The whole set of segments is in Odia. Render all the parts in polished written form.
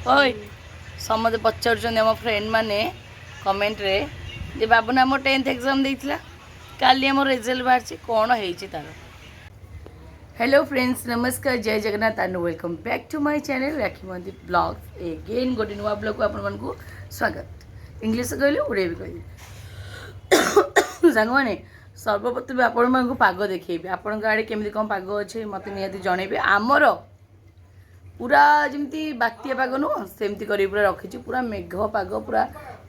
ओए समझे पचार आम फ्रेंड मैंने कमेंट रे जे बाबूना आम 10th एग्जाम देइथिला काली आम रिजल्ट बाहर कौन होइछि तार। हेलो फ्रेंड्स नमस्कार जय Jagannath and welcome back to my channel Rakhi Modi blog again गोटे नुआ ब्लॉग को आपण मानकु स्वागत। इंग्लिश कहली ओडिया भी कहली सांग मैंने सर्वप्रथम आपण मानकु पाग देखैबे आपण आड़े केमिति कौन पाग अच्छे मते निहाती जणेबे। आमर पूरा जमती बात्या पाग नुह सेमती कर पूरा रखी पूरा मेघ पाग पूरा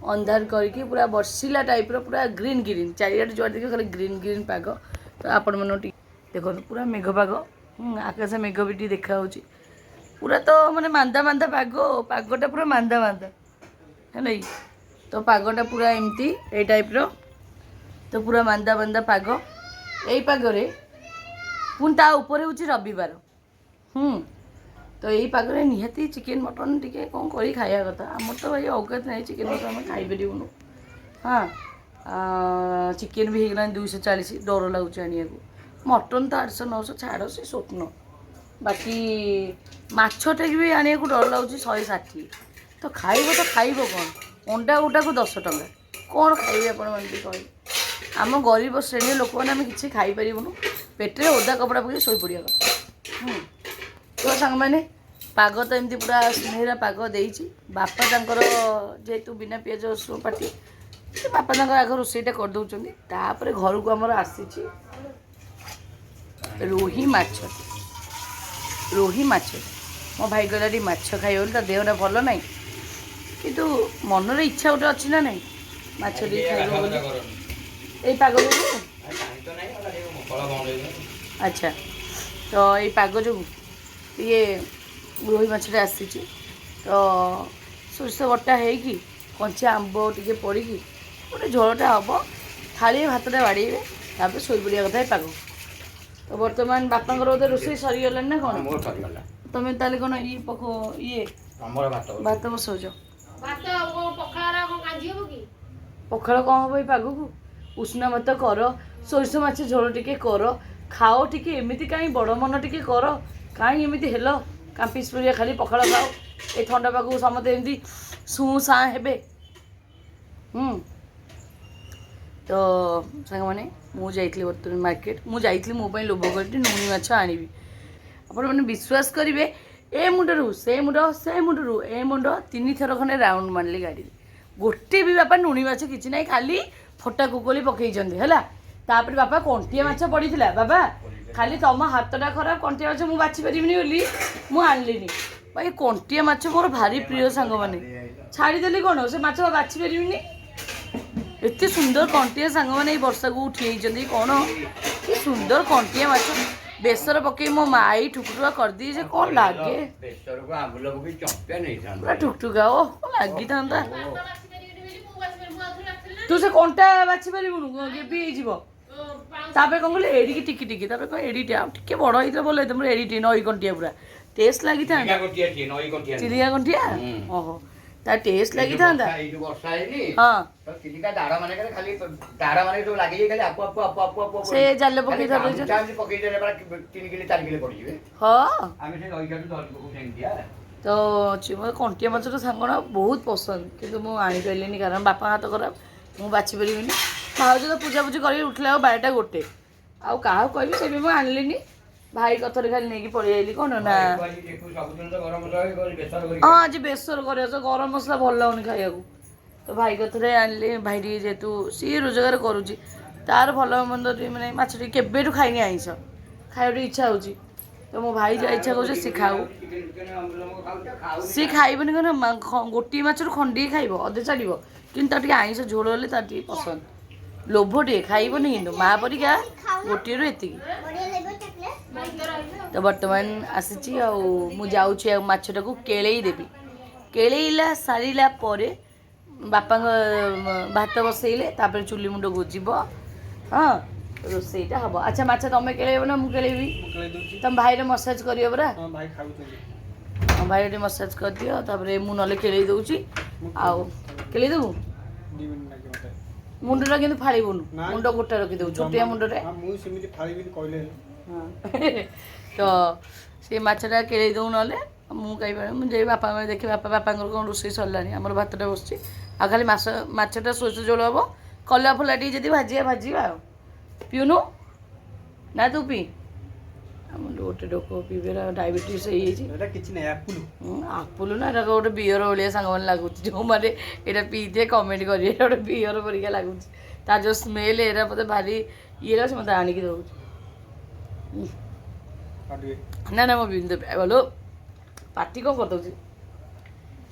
अंधार करके पूरा बर्षिला टाइप पूरा ग्रीन ग्रीन चारिआडे जो देखिए खाली ग्रीन ग्रीन पाग। तो आपण मन देखो पूरा मेघ पाग आकाश मेघ भी देखा पूरा तो माने मांदा मांदा पाग पागटा पूरा मांदा मांदा है तो पागटा पूरा एमती ए टाइप तो पूरा मांदा मांदा पाग यही पागरे पुणी ता ऊपर हूँ रविवार तो यही पागरे निहाती चिकेन मटन टी कौन कर खाया कथा आम तो भाई अवगत नहीं चिकेन मटन आम खाईपरूँ। हाँ चिकेन भी होगला 240 डर लगुच आने मटन तो 800 900 छाड़ से स्वप्न बाकी मछटा भी आने को डर लगुच 160 तो खाइब कौन अंडा गोटा को 10 टଙ୍କା कौन खाइबे आपण मानते कह आम गरीब श्रेणी लोक मैंने आम कि खाईपरूँ पेटे ओदा कपड़ा पकड़ शोई पड़ा कथा। तो सांग मैंने पाग तो एमती पूरा सुनेरा पाग देइछि बापा तांकर जेहेतु बिना पियाज रसुण पाटी बापा तांकर आग रोसईटा कर दउचंदी तापर घर को हमर आसीछि रोही माछ मो भाई गलाटी माछ खाइबो ता देहरा भल नाही किंतु मनर इच्छा गोटे अच्छी ना नहीं माछ दी खाइबो बोली ए पाग अच्छा तो ये पाग जो ये रोही माछटा आसी तो सोरष बटा होगी कंचा आंब टे पड़ी गोटे झोलटा हम थाली भातटा बाड़े तापर शोई पड़ा कथा पाग। तो बर्तमान बापा बोधे रोषे सरीगला ना कौन तुम ताले कौन ये पको ये भात बसौच पखाड़ कौन हम ये पाग को उष्ण भात कर सोरष माछ झोल टे कर खाओ टे एमती कहीं बड़ मन टे कर कहीं एमती हेल कांपिस परिया खाली पखाड़ खाओ ये ठंडा पाग समस्ते एमती सु साँ हे। तो सांग मैंने मुझे बर्तमान मार्केट मुझे मो लोभ कर नुणी माछ आनी आपण मैंने विश्वास करेंगे ए मुंडरू से मुंडरू ए मुंड 3 थर खंडे राउंड मारली गाड़ी गोटे भी बापा नुणी माछ किसी ना खाली फटा कुकोली पकई है तापर बापा कंटिया माछ पड़ी बाबा खाली तुम हाथटा खराब कंटिया माछ मुझे बाछि पारिनी बोली मुझे आणलिनी भाई कंटिया माछ मोर भारी प्रिय सांग मैंने छाड़देली कौन से माछ बाछि पारिनी एत सुंदर कंटिया सांग मैंने वर्षा को उठी कौन कि सुंदर कंटिया माछ बेसर पकई मो माई ठुकठुका कर दी जे कौन लगे पूरा ठुकठुका ओ लगी था तू से कंटा बाछि पारिबुनु भी तापर कौन कहले एडिकी टिकी टिकी तापर कौन एडिटे आ टिके बड़ होइते बोले तुम एडिटे नई कंटिया पूरा टेस्ट लगी था चिलिया कंटिया ओहो ता टेस्ट लगी था हां तो चिलिका दाड़ा माने खाली दाड़ा माने तो लागि खाली आपो आपो आपो आपो आपो से जाले पकई था जाम पकई देले पर 3 किलो 4 किलो पड़ी जिवे हां आमे से नई काटू धर को सेंटिया तो चिमो कंटिया माछ तो सांगना बहुत पसंद किंतु मु आनी पाइलेनी कारण बापा हाथ खराब मु बाछि परिबिनी भाज तो पूजा पूजी कर उठला 12टा गोटे आउ क्या कहबी से भी आणलिनी भाई कथर खाली नहीं पड़े आइली कौन ना हाँ आज बेसर कर गरम मसला भल लगुनि खाया तो भाई कथरे आनली भाई जेहेतु सी रोजगार करुच्ची तार भल मंद मैंने मछली केबेठू खाइनी आइस खाया इच्छा हो तो मो भाई जहाँ इच्छा कर सी खाऊ सी खाइबनी कौन गोटे मछर खंडे खाइब अधे छाड़ कि आइस झोल हेल्ले तार पसंद लोभटे खाइबनी कि माँ परिका गोटे रू एति तो बर्तमान आसी मुझे माछटा को केलई देवी केलैला सारा पर बापा भात बसैले तापर चुली मुंड गुजिब हाँ रोसईटा हम। अच्छा माछ तुम केलैब ना मुझे तुम भाई मसाज कर परा भाई मसाज कर दियो तापर मुझे केलई दूची आउ केलई देबू मुंडटा कि फाड़बुन मुंड गोटा रखीदेव छोटिया मुंडे तो से माछटा केलई दऊ ना ମୁଁ ଖାଇପାରେ ମୁଁ ଯାଇ ବାପା ଦେଖି ବାପାଙ୍କର କ'ଣ ରୋଷେଇ ସରିଲାଣି ଆମର ଭାତଟା ବସୁଛି ଆଉ ଖାଲି ମାଛଟା ସୋରିଷ ଝୋଳ ହେବ କଲରା ଫଲା ଟିକେ ଯଦି ଭାଜିବା ଆଉ ପିଉନୁ ନା ତୁ ପିଇ ଆମର ଗୋଟେ ଲୋକ ପିଇବେ ଡାଇବେଟିସ୍ ହେଇଯାଇଛି କିଛି ନାହିଁ ଆପୁଲ ନା ଏଇଟା ଗୋଟେ ବିୟର ଭଳିଆ ସାଙ୍ଗମାନେ ଲାଗୁଛି ଯେଉଁମାନେ ଏଇଟା ପିଇଥିବେ କମେଣ୍ଟ କରିବେ ଏଇଟା ଗୋଟେ ବିୟର ପରିକା ଲାଗୁଛି ତା ଯେଉଁ ସ୍ମେଲ୍ ଏରା ମୋତେ ଭାରି ଇଏ ଲାଗୁଛି ମୋତେ ଆଣିକି ଦେଉଛି ନା ନା ମୁଁ ବିନ୍ଦୁ ଭଲ ପାଟି କ'ଣ କରିଦେଉଛି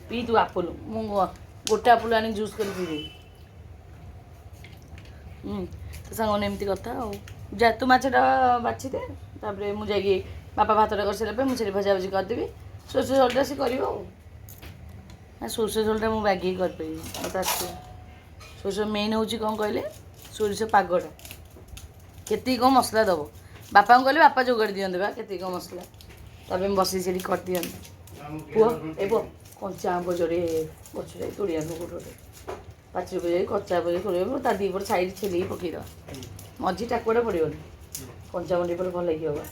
ପିଇ ତୁ ଆପୁଲ ମୁଁ ଗୋଟେ ଆପୁଲ ଆଣି ଜୁସ୍ କରି ପିଇଦେବି ତ ସାଙ୍ଗମାନେ ଏମିତି କଥା ଆଉ ଯା ତୁ ମାଛଟା ବାଛିଦେ ତାପରେ ମୁଁ ଯାଇକି ବାପା ଭାତଟା କରିସାରିଲା ପରେ ମୁଁ ସେଠି ଭଜାଭଜି କରିଦେବି ସୋରିଷ ଝୋଳଟା ସେ କରିବ ଆଉ ନା ସୋରିଷ ଝୋଳଟା ମୁଁ ବାଗେଇକି କରିପାରିବି ମୋତେ ଆସିବ ସୋରିଷ ମେନ୍ ହେଉଛି କ'ଣ କହିଲେ ସୋରିଷ ପାଗଟା କେତିକି କ'ଣ ମସଲା ଦେବ ବାପାଙ୍କୁ କହିଲେ ବାପା ଯୋଗାଡ଼ି ଦିଅନ୍ତି ବା କେତିକି କ'ଣ ମସଲା ତାପରେ ମୁଁ ବସିକି ସେଠି କରିଦିଅନ୍ତି ପୁଅ ଏ ପୁଅ କଞ୍ଚା ଆମ୍ବ ଯୋଡ଼େ ଗଛରେ ତୋଳି ଆଣିବୁ ଗୋଟେ ପାଚିରି ପକାଇ କଞ୍ଚା ଆମ୍ବ ତୋଳିବ ତା ଦୁଇ ପଟ ସାଇଡ଼୍ ଛେଲିକି ପକାଇଦେବା ମଝି ଟାକୁଆଟା ପଡ଼ିବନି କଞ୍ଚା ମଣ୍ଡି ପରେ ଭଲ ଲାଗିବ ବା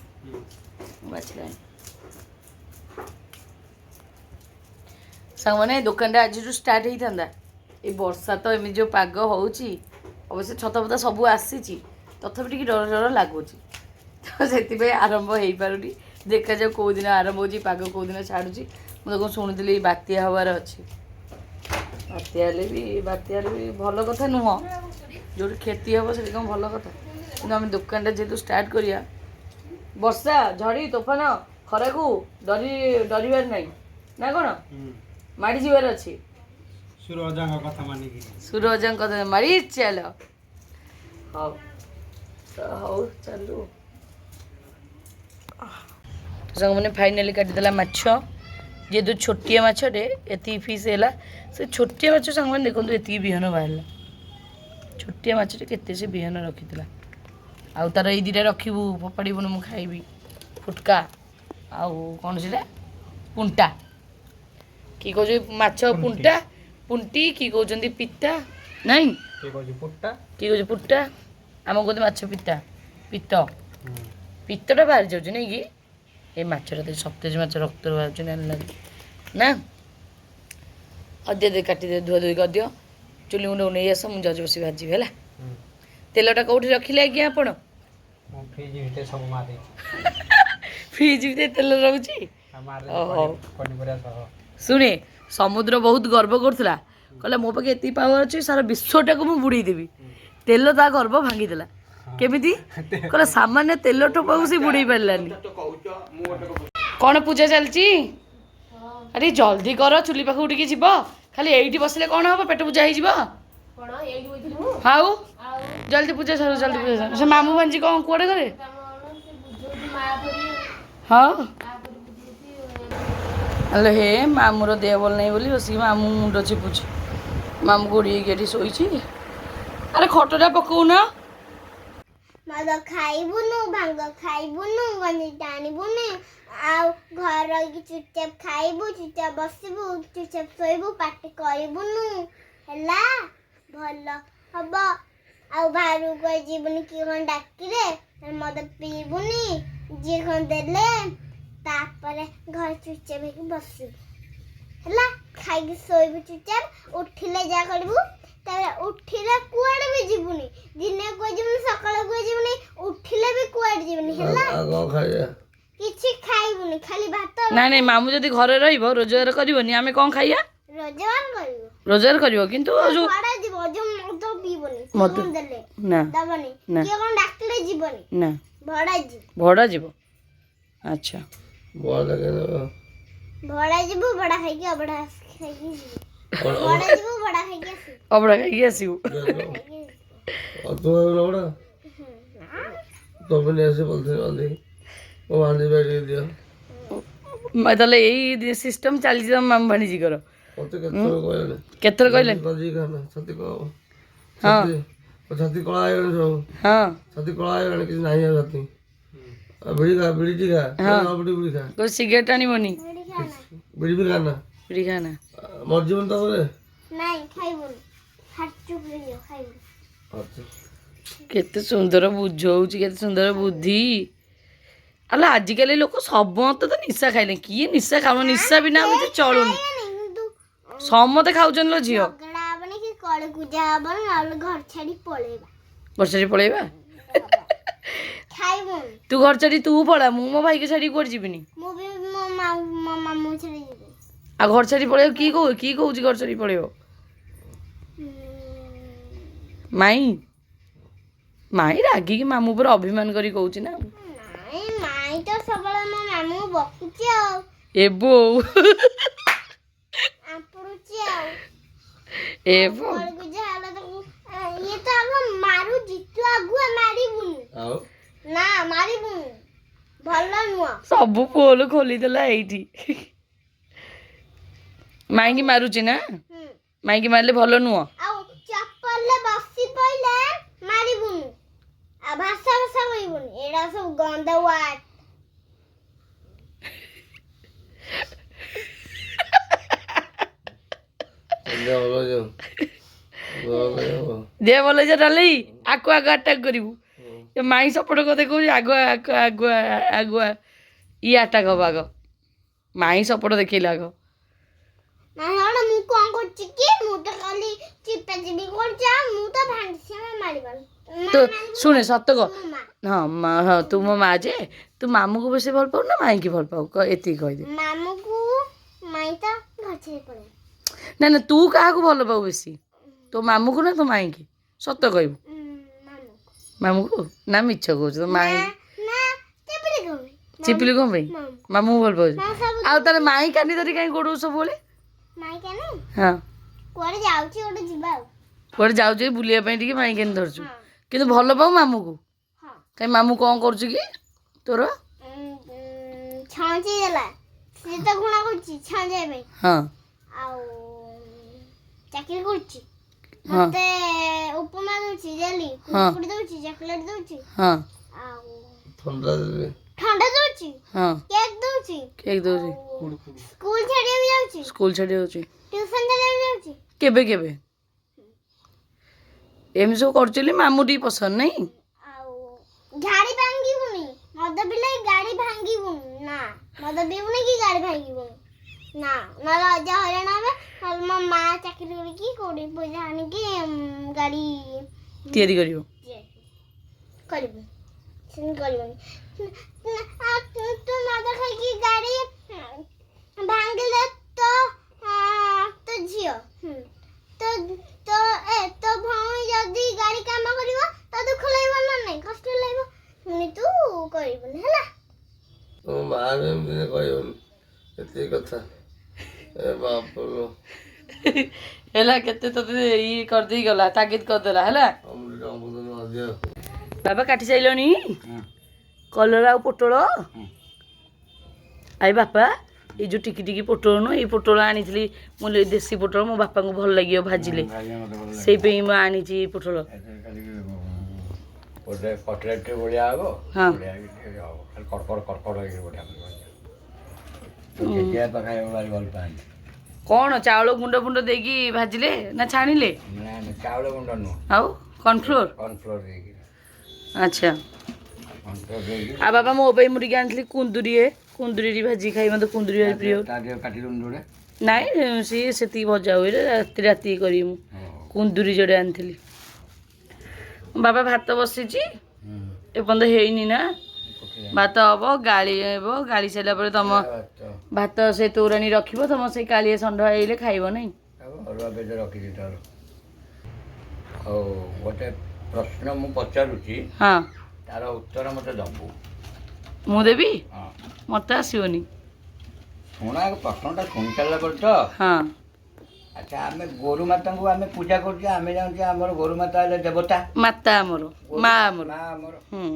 ବାଛିଲାଣି ସାଙ୍ଗମାନେ ଦୋକାନଟା ଆଜିଠୁ ଷ୍ଟାର୍ଟ ହେଇଥାନ୍ତା ଏଇ ବର୍ଷା ତ ଏମିତି ଯେଉଁ ପାଗ ହେଉଛି ଅବଶ୍ୟ ଛତାଫତା ସବୁ ଆସିଛି ତଥାପି ଟିକେ ଡର ଲାଗୁଛି ତ ସେଥିପାଇଁ ଆରମ୍ଭ ହେଇପାରୁନି ଦେଖାଯାଉ କେଉଁ ଦିନ ଆରମ୍ଭ ହେଉଛି ପାଗ କେଉଁ ଦିନ ଛାଡ଼ୁଛି ମୁଁ ତ କ'ଣ ଶୁଣିଥିଲି ବାତ୍ୟା ହେବାର ଅଛି ବାତ୍ୟା ହେଲେ ବି ଭଲ କଥା ନୁହଁ ଯେଉଁଠି କ୍ଷତି ହେବ ସେଠି କ'ଣ ଭଲ କଥା କିନ୍ତୁ ଆମେ ଦୋକାନଟା ଯେହେତୁ ଷ୍ଟାର୍ଟ କରିବା ବର୍ଷା ଝଡ଼ି ତୋଫାନ ଖରାକୁ ଡରିବାର ନାହିଁ ନା କ'ଣ ମାଡ଼ି ଯିବାର ଅଛି ସୁରଜାଙ୍କ କଥା ମାରି ଚାଲ ହଉ ହଉ ଚାଲୁ ସାଙ୍ଗମାନେ ଫାଇନାଲି କାଟିଦେଲା ମାଛ ଯେହେତୁ ଛୋଟିଆ ମାଛଟେ ଏତିକି ପିସ୍ ହେଲା ସେ ଛୋଟିଆ ମାଛ ସାଙ୍ଗମାନେ ଦେଖନ୍ତୁ ଏତିକି ବିହନ ବାହାରିଲା ଛୋଟିଆ ମାଛଟେ କେତେ ସେ ବିହନ ରଖିଥିଲା ଆଉ ତାର ଏଇ ଦୁଇଟା ରଖିବୁ ଫୋପାଡ଼ିବୁନି ମୁଁ ଖାଇବି ଫୁଟକା ଆଉ କ'ଣ ସେଇଟା ପୁଣ୍ଟା କିଏ କହୁଛି ମାଛ ପୁଣ୍ଟା ପୁଣ୍ଟି କିଏ କହୁଛନ୍ତି ପିତା ନାଇଁ କିଏ କହୁଛି ପୁଟ୍ଟା ଆମ କହୁଛନ୍ତି ମାଛ ପିତ୍ତ ପିତ୍ତଟା ବାହାରି ଯାଉଛି ନାଇଁ କି ଏ ମାଛଟା ତ ସତେଜ ମାଛ ରକ୍ତରୁ ବାହାରୁଛି ନା ଅଦିଅ କାଟିଦିଅ ଧୁଆ ଧୁଇ କରିଦିଅ ଚୁଲି ମୁଣ୍ଡକୁ ନେଇ ଆସ ମୁଁ ଯାଉଛି ବସି ଭାଜିବି ହେଲା ତେଲଟା କେଉଁଠି ରଖିଲେ ଆଜ୍ଞା ଆପଣ ଫ୍ରିଜ୍ ଭିତରେ ତେଲ ରହୁଛି ଶୁଣେ ସମୁଦ୍ର ବହୁତ ଗର୍ବ କରୁଥିଲା କହିଲା ମୋ ପାଖେ ଏତିକି ପାୱାର ଅଛି ସାରା ବିଶ୍ୱଟାକୁ ମୁଁ ବୁଡ଼େଇଦେବି ତେଲ ତା ଗର୍ବ ଭାଙ୍ଗିଦେଲା କେମିତି କହିଲା ସାମାନ୍ୟ ତେଲ ଟୋପାକୁ ସେ ବୁଡ଼େଇ ପାରିଲାନି କ'ଣ ପୂଜା ଚାଲିଛି ଆରେ ଜଲ୍ଦି କର ଚୁଲି ପାଖକୁ ଟିକେ ଯିବ ଖାଲି ଏଇଠି ବସିଲେ କ'ଣ ହବ ପେଟ ପୂଜା ହେଇଯିବ ଆଉ ଜଲ୍ଦି ପୂଜା ସର ସେ ମାମୁଁ ଭାଞ୍ଜି କ'ଣ କୁଆଡ଼େ ଗଲେ ହଁ ହ୍ୟାଲୋ ହେ ମାମୁଁର ଦେହ ଭଲ ନାହିଁ ବୋଲି ବସିକି ମାମୁଁ ମୁଣ୍ଡ ଚିପୁଛି ମାମୁଁ ଗୋଡ଼ିକି ଏଠି ଶୋଇଛି ଆରେ ଖଟଟା ପକଉନ ମଦ ଖାଇବୁନୁ ଭାଙ୍ଗ ଖାଇବୁନୁ ଗଞ୍ଜି ଟାଣିବୁନି ଆଉ ଘର ରହିକି ଚୁପଚାପ ଖାଇବୁ ଚୁପଚାପ ବସିବୁ ଚୁପଚାପ ଶୋଇବୁ ପାଟି କରିବୁନୁ ହେଲା ଭଲ ହବ ଆଉ ବାହାରକୁ ଯିବୁନି କିଏ କ'ଣ ଡାକିଲେ ମଦ ପିଇବୁନି ଯିଏ କ'ଣ ଦେଲେ ତାପରେ ଘର ଚୁପଚାପ ହେଇକି ବସିବୁ ହେଲା ଖାଇକି ଶୋଇବୁ ଚୁପଚାପ ଉଠିଲେ ଯାହା କରିବୁ ତାପରେ ଉଠିଲେ କୁଆଡ଼େ ବି ଯିବୁନି ଦିନେ କୁଆଡ଼େ ଯିବୁନି ସକାଳେ କୁଆଡ଼େ ଯିବୁନି ଉଠିଲେ ବି କୁଆଡ଼େ ଯିବୁନି ହେଲା କିଛି ଖାଇବୁନି ଖାଲି ଭାତ ନାଇଁ ମାମୁଁ ଯଦି ଘରେ ରହିବ ରୋଜଗାର କରିବନି ଆମେ କ'ଣ ଖାଇବା ରୋଜଗାର କରିବ କିନ୍ତୁ ନା ଭଡ଼ା ଯିବ ଆଚ୍ଛା ଭଡ଼ା ଯିବୁ ଭଡ଼ା ଖାଇକି ଅବଢ଼ା ଖାଇକି ଅବଢ଼ା ଖାଇକି ଆସିବୁ ତାହେଲେ ଏଇ ସିଷ୍ଟମ ଚାଲିଛି ତମ ମାମୁଁ ଭାଣିଜୀଙ୍କର କେତେଥର କହିଲେ ହଁ ଛାତି କଳା ହେଇଗଲାଣି ସବୁ ଛାତି କଳା ହେଇଗଲାଣି କିଛି ନାହିଁ ଆଉ ଛାତି ବିଡ଼ି ଖା ସିଗାରେଟ ଆଣିବନି ବିଡ଼ି ବି ଖାନା ବିଡ଼ି ଖାନା ମରିଯିବନି ତାପରେ କେତେ ସୁନ୍ଦର ବୁଝଉଛି କେତେ ସୁନ୍ଦର ବୁଦ୍ଧି ଆଲୋ ଆଜିକାଲି ଲୋକ ସମସ୍ତେ ତ ନିଶା ଖାଇଲେ କିଏ ନିଶା ଖାଉନ ନିଶା ବିନା ଆମେ ତ ଚଳୁନି କିନ୍ତୁ ସମସ୍ତେ ଖାଉଛନ୍ତି ଲୋ ଝିଅ ଝଗଡ଼ା ହବନି କି କଳେ ପୂଜା ହବନି ନହେଲେ ଘର ଛାଡି ପଳେଇବା ବର୍ଷାରେ ପଳେଇବା ଖାଇବୁନି ତୁ ଘର ଛାଡି ତୁ ପଳା ମୁଁ ମୋ ଭାଇକି ଛାଡି କୁଆଡେ ଯିବିନି ମୁଁ ବି ମୋ ମାମୁଁ ଛାଡି ଯିବି ଆଉ ଘର ଛାଡି ପଳେଇବ କି କହୁଛି ଘର ଛାଡି ପଳେଇବ ମାଇଁ ମାଇଁ ରାଗିକି ମାମୁଁ ଉପରେ ଅଭିମାନ କରି କହୁଛି ନା ନାଇଁ ମାଇଁ ତ ସବୁବେଳେ ମୋ ମାମୁଁ ବକୁଛି ଆଉ ଏ ବୋଉ ଆମ୍ପୁଡୁଛି ଆଉ ଏ ବୋଉ ଘରକୁ ଯାହା ହେଲେ ତାକୁ ଇଏ ତ ଆଗ ମାରୁଛି ତୁ ଆଗୁଆ ମାରିବୁନି ଆଉ ନା ମାରିବୁନି ଭଲ ନୁହଁ ସବୁ ପୋଲ ଖୋଲିଦେଲା ଏଇଠି ମାଇଁକି ମାରୁଛି ନା ମାଇଁକି ମାରିଲେ ଭଲ ନୁହଁ ଆଉ ଚପଲରେ ବସି ପଇଲେ ମାରିବୁନି ଆଉ ଭାଷା କହିବୁନି ଏଇଟା ସବୁ ଗନ୍ଧ ୱାର୍ଡ ଭଲ ଯାଉ ଦେ ଭଲ ଯେ ଡାଲି ଆକୁ ଆଟାକ୍ କରିବୁ ଏ ମାଇଁ ସପୋର୍ଟ କଥା କହୁଛି ଆଗୁଆ ଇଏ ଆଟାକ୍ ହବ ଆଗ ମାଇଁ ସପୋର୍ଟ ଦେଖେଇଲା ଆଗ ନା ମୁଁ କଣ କରୁଛି କି ମୁଁ ତ ଖାଲି ଚିପା ଚିପି କରୁଛି ଆଉ ମୁଁ ତ ଭାଙ୍ଗିଛି ମାରିବାନି ତୁ ଶୁଣେ ସତ କହ ହଁ ତୁ ମୋ ମା ଯେ ତୁ ମାମୁଁକୁ ବେଶୀ ଭଲ ପାଉ ନା ମାଇଁକି ଭଲ ପାଉ ଏତିକି କହିଦେ ମାମୁଁକୁ ମାଇଁ ତ ଗଛରେ ପଳେଇ ନା ତୁ କାହାକୁ ଭଲ ପାଉ ବେଶୀ ତୋ ମାମୁଁକୁ ନା ତୋ ମାଇଁକି ସତ କହିବୁ ମାମୁଁକୁ ନା ମିଛ କହୁଛୁ ତୋ ମାଇଁ ନା ଚିପିଲି କଣ ଚିପିଲି କଣ ପାଇଁ ମାମୁଁକୁ ଭଲ ପାଉଛୁ ସବୁ ଆଉ ତାହେଲେ ମାଇଁ କାନି ଧରି କାହିଁ ଗୋଡ଼ଉ ସବୁବେଳେ ମାଇଁ କେନ ହଁ କୁଆଡେ ଯାଉଛି ଗୋଟେ ଯିବା ଆଉ କୁଆଡ଼େ ଯାଉଛୁ ବୁଲିବା ପାଇଁ ଟିକେ ମାଇଁ କାନି ଧରିଛୁ ହଁ କିନ୍ତୁ ଭଲ ପାଉ ମାମୁଁକୁ ହଁ କାହିଁ ମାମୁଁ କ'ଣ କରୁଛୁ କି ତୋର ଛାଞ୍ଚି ଦେଲା ସିଏ ତ ଘୃଣା କରୁଛି ଛାଞ୍ଚିବା ପାଇଁ ହଁ ଆଉ ଚାକିରି କରୁଛି ହଁ ମତେ ଉପମା ଦଉଛି ଡେଲି ହଁ କୁକୁଡ଼ି ଦଉଛି ଚକୋଲେଟ ଦଉଛି ହଁ ଆଉ ଥଣ୍ଡା ଦେବେ ଥଣ୍ଡା ଦଉଛି ହଁ କେକ୍ ଦଉଛି କେକ୍ ଦେଉଛି ସ୍କୁଲ ଛାଡିବାକୁ ଯାଉଛି ସ୍କୁଲ ଛାଡ଼ି ଯାଉଛି ଟ୍ୟୁସନ ଛାଡିବାକୁ ଯାଉଛି କେବେ କେବେ ଏମିତି ସବୁ କରୁଛୁ ବୋଲି ମାମୁଁ ଟିକେ ପସନ୍ଦ ନାଇଁ ଆଉ ଗାଡି ଭାଙ୍ଗିବୁନି ମଦ ପିଲେ ଗାଡି ଭାଙ୍ଗିବୁନି ନା ମଦ ପିଇବୁନି କି ଗାଡି ଭାଙ୍ଗିବୁନି ନା ନହେଲେ ଅଜା ହଇରାଣ ହେବେ ନହେଲେ ମୋ ମା ଚାକିରି କରିକି କୋଉଠି ପଇସା ଆଣିକି ଗାଡି ତିଆରି କରିବ କରିବୁ ସେମିତି କରିବୁନି ତୁ ମଦ ଖାଇକି ଗାଡି ଭାଙ୍ଗିଲେ ତ ତୋ ଝିଅ ତୋ ଭଉଣୀ ଯଦି ଗାଡି କାମ କରିବ ତ ଦୁଃଖ ଲାଗିବ ନା ନାଇଁ କଷ୍ଟ ଲାଗିବ ପୁଣି ତୁ କରିବୁନି ହେଲା ତମ ମା ବି ଏମିତି କହିବନି ଏତିକି କଥା ଏ ବାପଲୋ ହେଲା କେତେ ତତେ ଇଏ କରିଦେଇ ଗଲା ତାଗିଦ କରିଦେଲା ହେଲା ଅମୃତ ଅଧିକ ବାବା କାଟି ସାରିଲଣି କଲରା ଆଉ ପୋଟଳ ଆଇ ବାପା ଏଇ ଯେଉଁ ଟିକି ଟିକି ପୋଟଳ ନୁହଁ ଏଇ ପୋଟଳ ଆଣିଥିଲି ମୁଁ ଦେଶୀ ପୋଟଳ ମୋ ବାପାଙ୍କୁ ଭଲ ଲାଗିବ ଭାଜିଲେ ସେଇପାଇଁ ମୁଁ ଆଣିଛି ଏଇ ପୋଟଳ କଟଲେଟ୍ ବଢ଼ିଆ ହବ ହଁ କଡ଼କଡ଼ ହେଇକି ବଢ଼ିଆ ଦେଖିବା ତ ଖାଇବାକୁ ଭାରି ଭଲ ପାଆନ୍ତି କ'ଣ ଚାଉଳ ଗୁଣ୍ଡ ଫୁଣ୍ଡ ଦେଇକି ଭାଜିଲେ ନା ଛାଣିଲେ ନା ଚାଉଳ ଗୁଣ୍ଡ ନୁହଁ ଆଉ କର୍ଣ୍ଣଫ୍ଲୋର କର୍ଣ୍ଣଫ୍ଲୋର ଦେଇକି ଆଚ୍ଛା କର୍ଣ୍ଣଫ୍ଲୋର ଦେଇକି ଆଉ ବାବା ମୋ ପାଇଁ ମୁଁ ଟିକେ ଆଣିଥିଲି କୁନ୍ଦୁରି ଭାଜି ଖାଇ ମୋତେ କୁନ୍ଦୁରି ଭାରି ପ୍ରିୟ ତା ଦେହରେ କାଟିଲୁନି ଯୋଡ଼େ ନାଇଁ ସିଏ ସେତିକି ଭଜା ହୁଏ ରାତି କରିବି ମୁଁ କୁନ୍ଦୁରି ଯୋଡ଼େ ଆଣିଥିଲି ବାବା ଭାତ ବସିଛି ଏପର୍ଯ୍ୟନ୍ତ ହେଇନି ନା ଭାତ ହବ ଗାଳି ସାରିଲା ପରେ ତମ ଭାତ ସେ ତୋରାଣୀ ରଖିବ ତମ ସେଇ କାଳିଆ ଷଣ୍ଢ ଆଇଲେ ଖାଇବ ନାଇଁ ଅରୁଆ ପେଜ ରଖିଛି ତାର ଆଉ ଗୋଟେ ପ୍ରଶ୍ନ ମୁଁ ପଚାରୁଛି ହଁ ତାର ଉତ୍ତର ମୋତେ ଦେବୁ ମୁଁ ଦେବି ହଁ ମୋତେ ଆସିବନି ଶୁଣ ପ୍ରଶ୍ନଟା ଶୁଣି ସାରିଲା ପରେ ତ ହଁ ଆଚ୍ଛା ଆମେ ଗୋରୁ ମାତାଙ୍କୁ ଆମେ ପୂଜା କରୁଛେ ଆମେ ଜାଣୁଛେ ଆମର ଗୋରୁ ମାତା ହେଲେ ଦେବତା ମାତା ଆମର ମା ଆମର ମା ଆମର ହୁଁ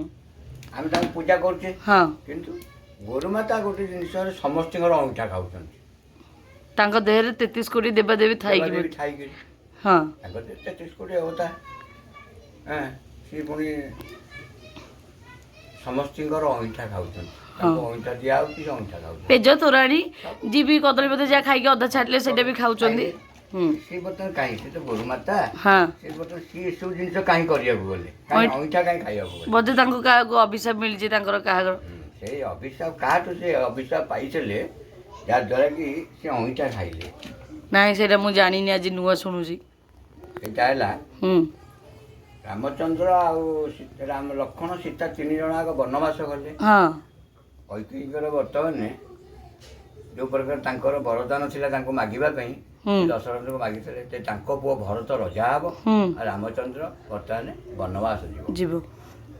ଆମେ ତାଙ୍କୁ ପୂଜା କରୁଛେ ହଁ କିନ୍ତୁ ଗୋରୁମାତା ଗୋଟେ ଜିନିଷରେ ସମସ୍ତଙ୍କର ଅଇଁଠା ଖାଉଛନ୍ତି ତାଙ୍କ ଦେହରେ 33 କୋଟି ଦେବାଦେବୀ ଥାଇକି ଦେବାଦେବୀ ଥାଇକି ହଁ ତାଙ୍କ ଦେହରେ 33 କୋଟି ଅବତା ସିଏ ପୁଣି ସମସ୍ତଙ୍କର ଅଇଁଠା ଖାଉଛନ୍ତି ତାଙ୍କୁ ଅଇଁଠା ଦିଆହେଉଛି ସେ ଅଇଁଠା ଖାଉଛନ୍ତି ପେଜ ତୋରାଣୀ ଯିବି କଦଳୀ ପତ୍ର ଯାହା ଖାଇକି ଅଧା ଛାଡ଼ିଲେ ସେଇଟା ବି ଖାଉଛନ୍ତି ସେ ବର୍ତ୍ତମାନ କାହିଁ ସେ ତ ଗୋରୁମାତା ହଁ ସେ ବର୍ତ୍ତମାନ ସିଏ ଏସବୁ ଜିନିଷ କାହିଁ କରିବାକୁ ଗଲେ କାହିଁ ଅଇଁଠା କାହିଁ ଖାଇବାକୁ ଗଲେ ବୋଧେ ତାଙ୍କୁ କାହାକୁ ଅଭିଶାପ ମିଳିଛି ତାଙ୍କର କାହାର ସେଇ ଅଭିଶାପ କାହାଠୁ ସେ ଅଭିଶାପ ପାଇଥିଲେ ଯାହାଦ୍ୱାରା କି ସେ ଅଇଁଠା ଖାଇଲେ। ନାଇଁ ସେଇଟା ମୁଁ ଜାଣିନି, ଆଜି ନୂଆ ଶୁଣୁଛି। ସେଇଟା ହେଲା ହୁଁ ରାମଚନ୍ଦ୍ର ଆଉ ଲକ୍ଷ୍ମଣ ସୀତା 3 ଜଣ ଆଗ ବନବାସ ଗଲେ। ହଁ କୈକେୟୀଙ୍କର ବର୍ତ୍ତମାନ ଯେଉଁ ପ୍ରକାର ତାଙ୍କର ବରଦାନ ଥିଲା ତାଙ୍କୁ ମାଗିବା ପାଇଁ ହୁଁ ଦଶରଥଙ୍କୁ ମାଗିଥିଲେ ଯେ ତାଙ୍କ ପୁଅ ଭରତ ରଜା ହେବ ହୁଁ ଆଉ ରାମଚନ୍ଦ୍ର ବର୍ତ୍ତମାନ ବନବାସ ଯିବ। ଯିବ।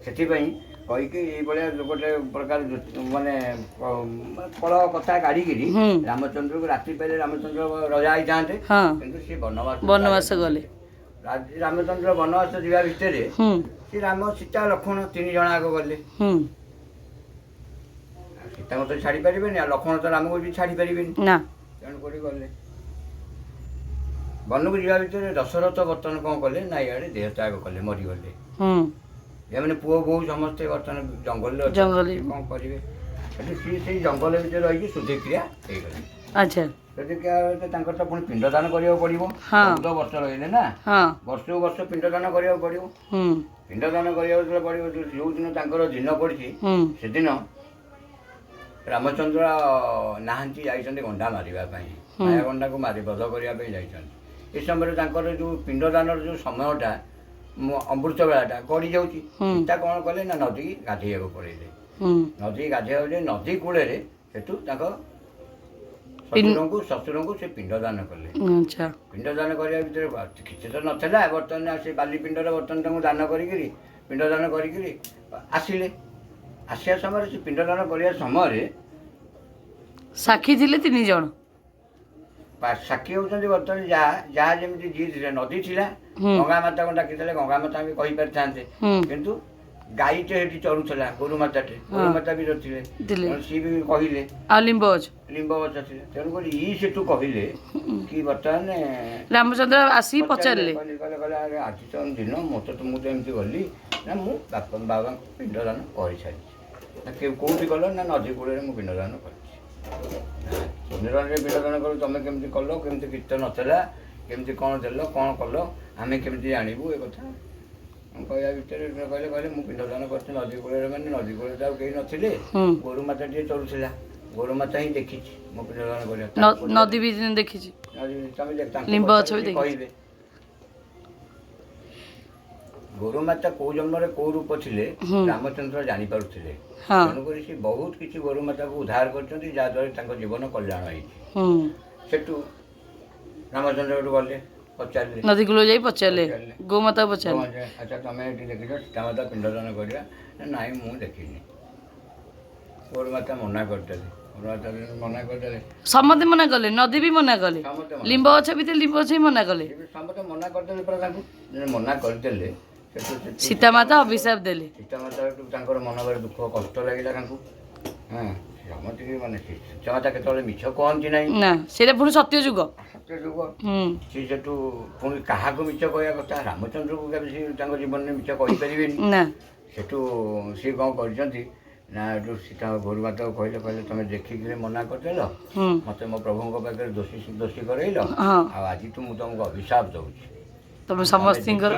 ସେଥିପାଇଁ କୈକେୟୀ ଏଇଭଳିଆ ଗୋଟେ ପ୍ରକାର ମାନେ କଳ କଥା କାଢ଼ିକିରି ହୁଁ ରାମଚନ୍ଦ୍ରକୁ ରାତି ପାଇଲେ ରାମଚନ୍ଦ୍ର ରଜା ହେଇଥାନ୍ତେ, ହଁ କିନ୍ତୁ ସେ ବନବାସ ବନବାସ ଗଲେ। ରାମଚନ୍ଦ୍ର ବନବାସ ଯିବା ଭିତରେ ହୁଁ ସେ ରାମ ସୀତା ଲକ୍ଷ୍ମଣ 3 ଜଣ ଆଗ ଗଲେ। ହୁଁ ସୀତାଙ୍କୁ ତ ଛାଡ଼ି ପାରିବେନି ଆଉ ଲକ୍ଷ୍ମଣ ତ ରାମକୁ ବି ଛାଡ଼ି ପାରିବେନି, ନା ତେଣୁକରି ଗଲେ। ବନକୁ ଯିବା ଭିତରେ ଦଶରଥ ବର୍ତ୍ତମାନ କ'ଣ କଲେ ନା ଇଆଡ଼େ ଦେହ ତ୍ୟାଗ କଲେ, ମରିଗଲେ। ହୁଁ ଏମାନେ ପୁଅ ବୋହୂ ସମସ୍ତେ ବର୍ତ୍ତମାନ ଜଙ୍ଗଲରେ ଜଙ୍ଗଲରେ। ଅଛନ୍ତି, କ'ଣ କରିବେ? ସେଠି ସିଏ ସେଇ ଜଙ୍ଗଲ ଭିତରେ ରହିକି ଶୁଦ୍ଧିକ୍ରିୟା ହେଇଗଲେ। ଆଚ୍ଛା ଶୁଦ୍ଧିକ୍ରିୟା ତାଙ୍କର ତ ପୁଣି ପିଣ୍ଡଦାନ କରିବାକୁ ପଡ଼ିବ। ହଁ 14 ବର୍ଷ ରହିଲେ ନା, ହଁ ବର୍ଷକୁ ବର୍ଷ ପିଣ୍ଡଦାନ କରିବାକୁ ପଡ଼ିବ। ହୁଁ ପିଣ୍ଡଦାନ କରିବାକୁ ଯେତେବେଳେ ପଡ଼ିବ, ଯେଉଁଦିନ ତାଙ୍କର ଦିନ ପଡ଼ିଛି ହୁଁ ସେଦିନ ରାମଚନ୍ଦ୍ର ନାହାନ୍ତି, ଯାଇଛନ୍ତି ଗଣ୍ଡା ମାରିବା ପାଇଁ। ମାୟା ଗଣ୍ଡାକୁ ବଧ କରିବା ପାଇଁ ଯାଇଛନ୍ତି। ଏ ସମୟରେ ତାଙ୍କର ଯେଉଁ ପିଣ୍ଡଦାନର ଯେଉଁ ସମୟଟା ଅମୃତ ବେଳାଟା ଗଡ଼ି ଯାଉଛି। ସୀତା କ'ଣ କଲେ ନା ନଦୀକି ଗାଧେଇବାକୁ ପଳେଇଲେ। ହୁଁ ନଦୀ ଗାଧେଇବାକୁ ଯାଇ ନଦୀ କୂଳରେ ସେଠୁ ତାଙ୍କ ଶ୍ୱଶୁରଙ୍କୁ ସେ ପିଣ୍ଡଦାନ କଲେ। ଆଚ୍ଛା ପିଣ୍ଡଦାନ କରିବା ଭିତରେ କିଛି ତ ନଥିଲା, ବର୍ତ୍ତମାନ ସେ ବାଲି ପିଣ୍ଡରେ ବର୍ତ୍ତମାନ ତାଙ୍କୁ ଦାନ କରିକିରି ପିଣ୍ଡଦାନ କରିକିରି ଆସିଲେ। ଆସିବା ସମୟରେ ସେ ପିଣ୍ଡଦାନ କରିବା ସମୟରେ ସାକ୍ଷୀ ଥିଲେ 3 ଜଣ। ସାକ୍ଷୀ ହେଉଛନ୍ତି ବର୍ତ୍ତମାନ ଯାହା ଯେମିତି ଯିଏ ଥିଲେ। ନଦୀ ଥିଲା, ଗଙ୍ଗା ମାତାଙ୍କୁ ଡାକିଥିଲେ, ଗଙ୍ଗା ମାତା ବି କହିପାରିଥାନ୍ତେ, ହୁଁ କିନ୍ତୁ ଗାଈଟେ ସେଠି ଚରୁଥିଲା, ଗୋରୁମାତାଟେ, ଗୋରୁମାତା ବି ଥିଲେ, ଥିଲେ। ତେଣୁ ସିଏ ବି କହିଲେ। ଆଉ ଲିମ୍ବ ଗଛ। ଲିମ୍ବ ଗଛ ଥିଲେ, ତେଣୁକରି ସେଠୁ କହିଲେ କି ବର୍ତ୍ତମାନ ରାମଚନ୍ଦ୍ର ଆସିକି ପଚାରିଲେ। କହିଲେ ଆରେ ଆଜି ତ ଦିନ ମୁଁ ତ ଏମିତି ଗଲି ନା, ମୁଁ ବାବାଙ୍କୁ ପିଣ୍ଡଦାନ କରିସାରିଛି। କେଉଁଠି କଲ ନା ନଦୀ କୂଳରେ ମୁଁ ପିଣ୍ଡଦାନ କରିଛି। ପିଣ୍ଡଦାନରେ ପିଣ୍ଡଦାନ କଲ, ତମେ କେମିତି କଲ, କେମିତି କିଛି ନଥିଲା, କେମିତି କ'ଣ ଦେଲ, କ'ଣ କଲ, ଆମେ କେମିତି ଜାଣିବୁ ଏ କଥା? କହିବା ଭିତରେ କହିଲେ ମୁଁ ପିଣ୍ଡଦାନ କରିଛି ନଦୀ କୂଳରେ। ମାନେ ନଦୀ କୂଳରେ ତ ଆଉ କେହି ନଥିଲେ, ଗୋରୁମାତା ଟିକେ ଚଳୁଥିଲା, ଗୋରୁମାତା ହିଁ ଦେଖିଛି ମୁଁ ପିଣ୍ଡଦାନ କରିବା। ନଦୀ ବି ଦେଖିଛି, ତମେ ଲିମ୍ବ ଗଛ ବି କହିବେ ଗୋରୁମାତା କୋଉ ଜନ୍ମରେ କୋଉ ରୂପ ଥିଲେ ରାମଚନ୍ଦ୍ର ଜାଣିପାରୁଥିଲେ। ତେଣୁକରି ସେ ବହୁତ କିଛି ଗୋରୁମାତାକୁ ଉଦ୍ଧାର କରିଛନ୍ତି, ଯାହାଦ୍ୱାରା ତାଙ୍କ ଜୀବନ କଲ୍ୟାଣ ହେଇଛି। ସେଠୁ ରାମଚନ୍ଦ୍ର ଏଠୁ ଗଲେ, ପଚାରିଲେ, ନଦୀ କୂଳ ଯାଇ ପଚାରିଲେ, ଗୋମାତା ପଚାରିଲେ, ଆଚ୍ଛା ତମେ ଏଠି ଦେଖିଛ ସୀତାମାତା ପିଣ୍ଡଦାନ କରିବା? ନାଇଁ ମୁଁ ଦେଖିନି। ଗୋରୁମାତା ମନା କରିଦେଲେ। ମନା କରିଦେଲେ, ସମସ୍ତେ ମନା କଲେ, ନଦୀ ବି ମନା କଲେ, ସମସ୍ତେ ଲିମ୍ବ ଗଛ ଭିତରେ ଲିମ୍ବ ଗଛ ବି ମନା କଲେ। ସମସ୍ତେ ମନା କରିଦେଲେ ପରା ତାଙ୍କୁ। ମନା କରିଦେଲେ ସୀତାମାତା ଅଭିଶାପ ଦେଲେ। ସୀତାମାତା ତାଙ୍କର ମନ ଭାରି ଦୁଃଖ କଷ୍ଟ ଲାଗିଲା ତାଙ୍କୁ। ସମସ୍ତେ ମାନେ ସୀତାମାତା କେତେବେଳେ ମିଛ କହନ୍ତି ନାହିଁ ନା, ସେଇଟା ପୁଣି ସତ୍ୟ ଯୁଗ। ସତ୍ୟ ଯୁଗ। ସେ ସେଠୁ ପୁଣି କାହାକୁ ମିଛ କହିବା କଥା? ରାମଚନ୍ଦ୍ରକୁ କେବେ ସେ ତାଙ୍କ ଜୀବନରେ ମିଛ କହିପାରିବେନି ନା। ସେଠୁ ସିଏ କ'ଣ କରିଛନ୍ତି ନା, ଏଠୁ ସୀତା ଗୋରୁମାତାକୁ କହିଲେ ତମେ ଦେଖିକିରି ମନା କରିଦେଲ, ମୋତେ ମୋ ପ୍ରଭୁଙ୍କ ପାଖରେ ଦୋଷୀ କରେଇଲ, ଆଉ ଆଜିଠୁ ମୁଁ ତମକୁ ଅଭିଶାପ ଦେଉଛି। ତମେ ସମସ୍ତଙ୍କର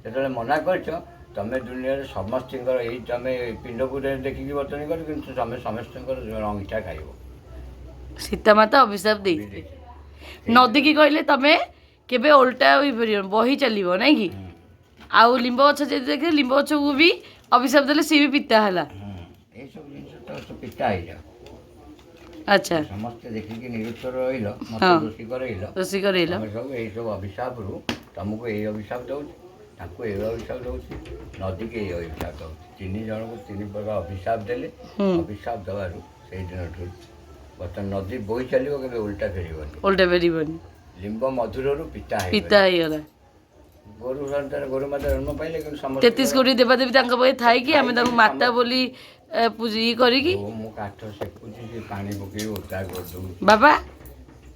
ଯେତେବେଳେ ମନା କରିଛ, ତମେ ଦୁନିଆରେ ସମସ୍ତଙ୍କର ଏଇ ତମେ ପିଣ୍ଡକୁ ଦେଖିକି ବର୍ତ୍ତମାନ କର, କିନ୍ତୁ ତମେ ସମସ୍ତଙ୍କର ଅଇଁଠା ଖାଇବ। ସୀତାମାତା ଅଭିଶାପ ଦେଇଥିଲେ। ନଦୀକି କହିଲେ ତମେ କେବେ ଓଲଟା ହୋଇପାରିବ, ବହି ଚାଲିବ, ନାଇଁ କି? ଆଉ ଲିମ୍ବ ଗଛ ଯଦି ଦେଖିଲେ, ଲିମ୍ବ ଗଛକୁ ବି ଅଭିଶାପ ଦେଲେ, ସିଏ ବି ପିତା ହେଲା। ଏଇସବୁ ଜିନିଷ ତ ପିତା ହେଇଯାଉ। ଆଚ୍ଛା, ସମସ୍ତେ ଦେଖିକି ନିରୁତ୍ତର ରହିଲ, ମୋତେ ଦୋଷୀ କରେଇଲ, ତମେ ସବୁ ଏଇସବୁ ଅଭିଶାପରୁ ତମକୁ ଏଇ ଅଭିଶାପ ଦେଉଛି, ତାଙ୍କୁ ଏଇ ଅଭିଶାପ ଦେଉଛି, ନଦୀକି ଏଇ ଅଭିଶାପ ଦେଉଛି। 3 ଜଣଙ୍କୁ 3 ପ୍ରକାର ଅଭିଶାପ ଦେଲେ। ଅଭିଶାପ ଦେବାରୁ ସେଇଦିନଠୁ ବର୍ତ୍ତମାନ ନଦୀ ବୋହି ଚାଲିବ, କେବେ ଓଲଟା ଫେରିବନି। ଲିମ୍ବ ମଧୁରରୁ ପିତା ହେଇଗଲା। ଗୋରୁମାତା ଜନ୍ମ ପାଇଲେ, କିନ୍ତୁ ସମସ୍ତେ 33 କୋଟି ଦେବାଦେବୀ ତାଙ୍କ ପାଖେ ଥାଇକି ଆମେ ତାଙ୍କୁ ମାତା ବୋଲି ଇଏ କରିକି ମୁଁ କାଠ ସେକୁଛି, ସେ ପାଣି ପକେଇ ଓଦା କରିଦେଉଛି। ବାବା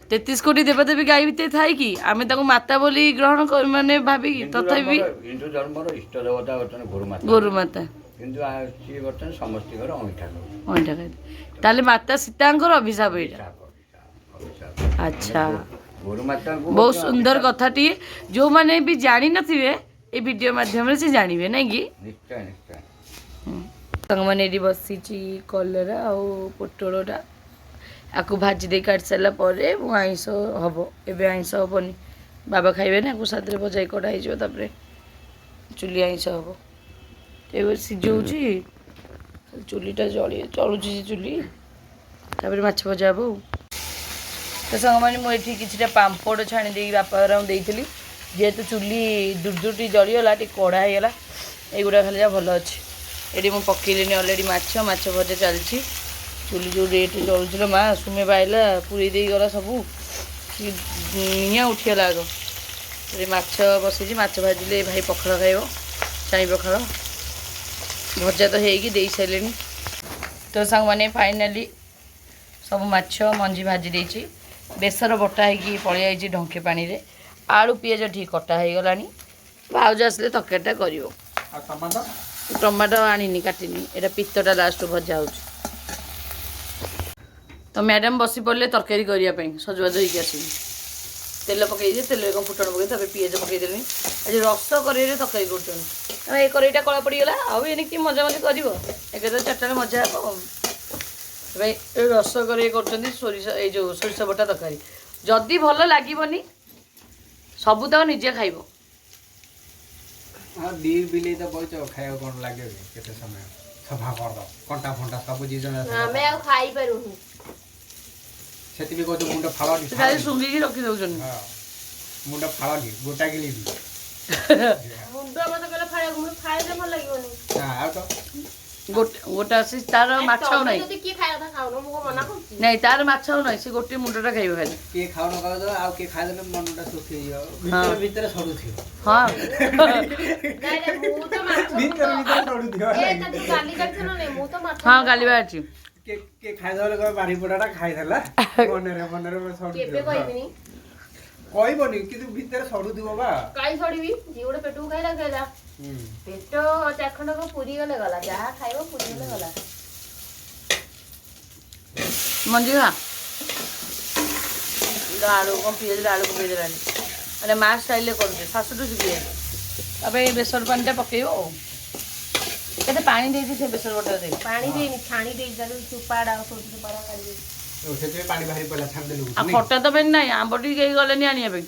33 କୋଟି ଦେବାଦେବୀ ଗାଈ ଭିତରେ ଥାଇକି ଆମେ ତାଙ୍କୁ ମାତା ବୋଲି ଗ୍ରହଣ ମାନେ ଭାବିକି, ତଥାପି ହିନ୍ଦୁ ଧର୍ମର ଇଷ୍ଟ ଦେବତା ବର୍ତ୍ତମାନ ଗୋରୁମାତା, କିନ୍ତୁ ସିଏ ବର୍ତ୍ତମାନ ସମସ୍ତଙ୍କର ଅଇଁଠା ଖାଇଲେ। ତାହେଲେ ମାତା ସୀତାଙ୍କର ଅଭିଶାପ ଏଇଟା। ଆଚ୍ଛା, ଗୋରୁମାତାଙ୍କୁ ବହୁତ ସୁନ୍ଦର କଥାଟିଏ। ଯେଉଁମାନେ ବି ଜାଣିନଥିବେ, এই ଭିଡ଼ିଓ ମାଧ୍ୟମରେ ସେ ଜାଣିବେ, ନାଇଁ କି? ନିଶ୍ଚୟ ନିଶ୍ଚୟ। ସାଙ୍ଗମାନେ ଏଠି ବସିଛି କଲରା ଆଉ ପୋଟଳଟା ଆକୁ ଭାଜି ଦେଇ କାଟି ସାରିଲା ପରେ ମୁଁ ଆଇଁଷ ହେବ। ଏବେ ଆଇଁଷ ହେବନି, ବାବା ଖାଇବେ ନା, ଆକୁ ସାଥିରେ ଭଜା କଟା ହେଇଯିବ, ତାପରେ ଚୁଲି ଆଇଁଷ ହେବ। ଏବେ ସିଝଉଛି, ଚୁଲିଟା ଚଳୁଛି ଚୁଲି, ତାପରେ ମାଛ ଭଜା ହେବ ଆଉ। ତ ସାଙ୍ଗମାନେ ମୁଁ ଏଠି କିଛିଟା ପାମ୍ପଡ଼ ଛାଣି ଦେଇକି ବାପାଙ୍କୁ ଦେଇଥିଲି, ଯେହେତୁ ଚୁଲି ଦୁର୍ଦୁର ଟିକେ ଜଳିଗଲା, ଟିକେ କଢ଼ା ହେଇଗଲା, ଏଇଗୁଡ଼ା ଖାଲି ଯାହା ଭଲ ଅଛି। ଏଠି ମୁଁ ପକେଇଲିନି ଅଲରେଡ଼ି ମାଛ ଭଜା ଚାଲିଛି। ଚୁଲି ଯେଉଁ ରେଟ୍ରେ ଜଳୁଥିଲା ମା ସୁମେ ପାଇଲା ପୁରେଇ ଦେଇଗଲା ସବୁ, ନିଆଁ ଉଠିଗଲା ଆଗ। ଏଠି ମାଛ ବସିଛି, ମାଛ ଭାଜିଲେ ଭାଇ ପଖାଳ ଖାଇବ, ଚାଇଁ ପଖାଳ। ଭଜା ତ ହେଇକି ଦେଇ ସାରିଲେଣି। ତ ସାଙ୍ଗମାନେ ଫାଇନାଲି ସବୁ ମାଛ ମଞ୍ଜି ଭାଜି ଦେଇଛି, ବେସର ବଟା ହେଇକି ପଳେଇ ଆଇଛି ଢଙ୍କେ ପାଣିରେ, ଆଳୁ ପିଆଜ ଠିକ୍ କଟା ହେଇଗଲାଣି। ଭାଉଜ ଆସିଲେ ତରକାରୀଟା କରିବ। ଟମାଟୋ ଆଣିନି, କାଟିନି, ଏଇଟା ପିତ୍ତଟା ଲାଷ୍ଟରୁ ଭଜା ହେଉଛି। ତ ମ୍ୟାଡ଼ାମ୍ ବସି ପଡ଼ିଲେ ତରକାରୀ କରିବା ପାଇଁ, ସଜବାଜ ହେଇକି ଆସିବି। ତେଲ ପକାଇଛି, ତେଲରେ କ'ଣ ଫୁଟଣ ପକାଇ, ତାପରେ ପିଆଜ ପକାଇଦେଲିଣି। ଆଜି ରସ କରେଇରେ ତରକାରୀ କରୁଛନ୍ତି, ଏ କରେଇଟା କଳା ପଡ଼ିଗଲା, ଆଉ ଏଣିକି ମଜାମଜି କରିବ, ଏକାଥରେ ଚାରିଟାରେ ମଜା ହେବ। ଭାଇ ଏ ରସ କରେଇ କରୁଛନ୍ତି ସୋରିଷ, ଏଇ ଯେଉଁ ସୋରିଷ ବଟା ତରକାରୀ। ଯଦି ଭଲ ଲାଗିବନି ସବୁ ତାକୁ ନିଜେ ଖାଇବ। ବିଲେଇ ତ ବଇଛ, ଖାଇବାକୁ କ'ଣ ଲାଗିବ କି? କେତେ ସମୟ ସଫା କରିଦ, କଣ୍ଟା ଫଣ୍ଟା ସବୁ ଜିନିଷ ଆମେ ଆଉ ଖାଇପାରୁନୁ। ସେଥିପାଇଁ କହୁଛୁ ମୁଣ୍ଡ ଫାଳନି, ଖାଲି ଶୁଙ୍ଘିକି ରଖିଦେଉଛନ୍ତି। ମୁଣ୍ଡ ଫାଳନି, ଗୋଟା ଗିଳିବି। ମୁଣ୍ଡ ମତେ କହିଲେ ଖାଇବାକୁ, ମୁଁ ଖାଇଲେ ଭଲ ଲାଗିବନି। ଆଉ ତ ଗୋଟେ ଅଛି, ତାର ମାଛ ଆଉ ନାହିଁ। କିଏ ଖାଇବା କଥା ଖାଉନ, ମୁଁ କଣ ମନା କରୁଛି? ନାଇଁ, ତାର ମାଛ ଆଉ ନାହିଁ, ସେ ଗୋଟେ ମୁଣ୍ଡଟା ଖାଇବ ଖାଲି। କିଏ ଖାଉନ ଖାଉଛ, ଆଉ କିଏ ଖାଇଦେଲେ ମନଟା ସୁଖୀ ହେଇଯିବ, ଭିତରେ ସଡୁଥିବ। ହଁ ମୁଁ ତ ମାଛ ଭିତରେ ସଡୁଥିବ। ହଁ, କାଲି ବା ଅଛି। କିଏ ଖାଇଦେଲେ କହିବ ବାରିପଡ଼ାଟା ଖାଇଦେଲା, ମନରେ ମନରେ କେବେ କହିବିନି, କହିବନି, କିନ୍ତୁ ଭିତରେ ସଡୁଥିବ ବା। କାଇଁ ଛଡିବି? ଯିଏ ଗୋଟେ ପେଟକୁ ଖାଇଲା ଖାଇଲା, ପେଟ ଚାଖଣ୍ଡକ ପୁରୀ ଗଲେ ଗଲା, ଯାହା ଖାଇବ ପୁରୀ ଗଲେ ଗଲା। ମଞ୍ଜି ଖା ଆଳୁ କ'ଣ ପିଆଜରେ ଆଳୁ ପକେଇ ଦେଲାଣି, ମାନେ ମା ଷ୍ଟାଇଲ୍ରେ କରୁଛେ, ଶାଶୁଠୁ ଶିଖିବେ। ତାପରେ ଏଇ ବେସର ପାଣିଟା ପକେଇବ ଆଉ। କେତେ ପାଣି ଦେଇଛି ସେ ବେସର ବଟା ଦେଇ? ପାଣି ଦେଇନି, ଛାଣି ଦେଇଛି, ଚୁପାଡ଼ା ଆଉ ସବୁ ଚୁପାଡ଼ା କାଢି ଦେଇଛି। ସେଥିପାଇଁ ପାଣି ବାହାରି ପଡ଼ିଲା, ଛାଣିଦେଲୁ। ଆଉ ଖଟା ତ ପାଇଁ ନାହିଁ, ଆମ୍ବ ଟିକେ କେହି ଗଲେନି ଆଣିବା ପାଇଁ।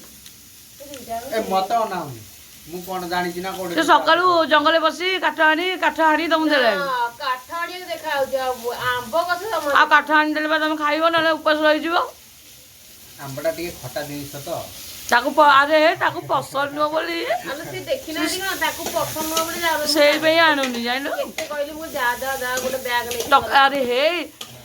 ମତେ ଅନାଉନି, ମୁଁ କ'ଣ ଜାଣିଛି ନା କୋଉଠି। ସେ ସକାଳୁ ଜଙ୍ଗଲରେ ବସି କାଠ ଆଣି ତମକୁ ଦେଲାଣି। କାଠ ଆଣିବାକୁ ଦେଖାଯାଉଛି, ଆଉ ଆମ୍ବ ଗଛ ଆଉ କାଠ ଆଣିଦେଲେ ବା ତମେ ଖାଇବ, ନହେଲେ ଉପାସ ରହିଯିବ। ଆମ୍ବଟା ଟିକେ ଖଟା ଜିନିଷ ତ, ତାକୁ ତାକୁ ପସନ୍ଦ ନୁହଁ ବୋଲି ତାକୁ ପସନ୍ଦ ନୁହଁ ବୋଲି ସେଇପାଇଁ ଆଣୁନି, ଜାଣିଲୁ। କେତେ କହିଲି ମୁଁ ଯା ଗୋଟେ ବ୍ୟାଗ ନେଇ। ଆରେ ହେ,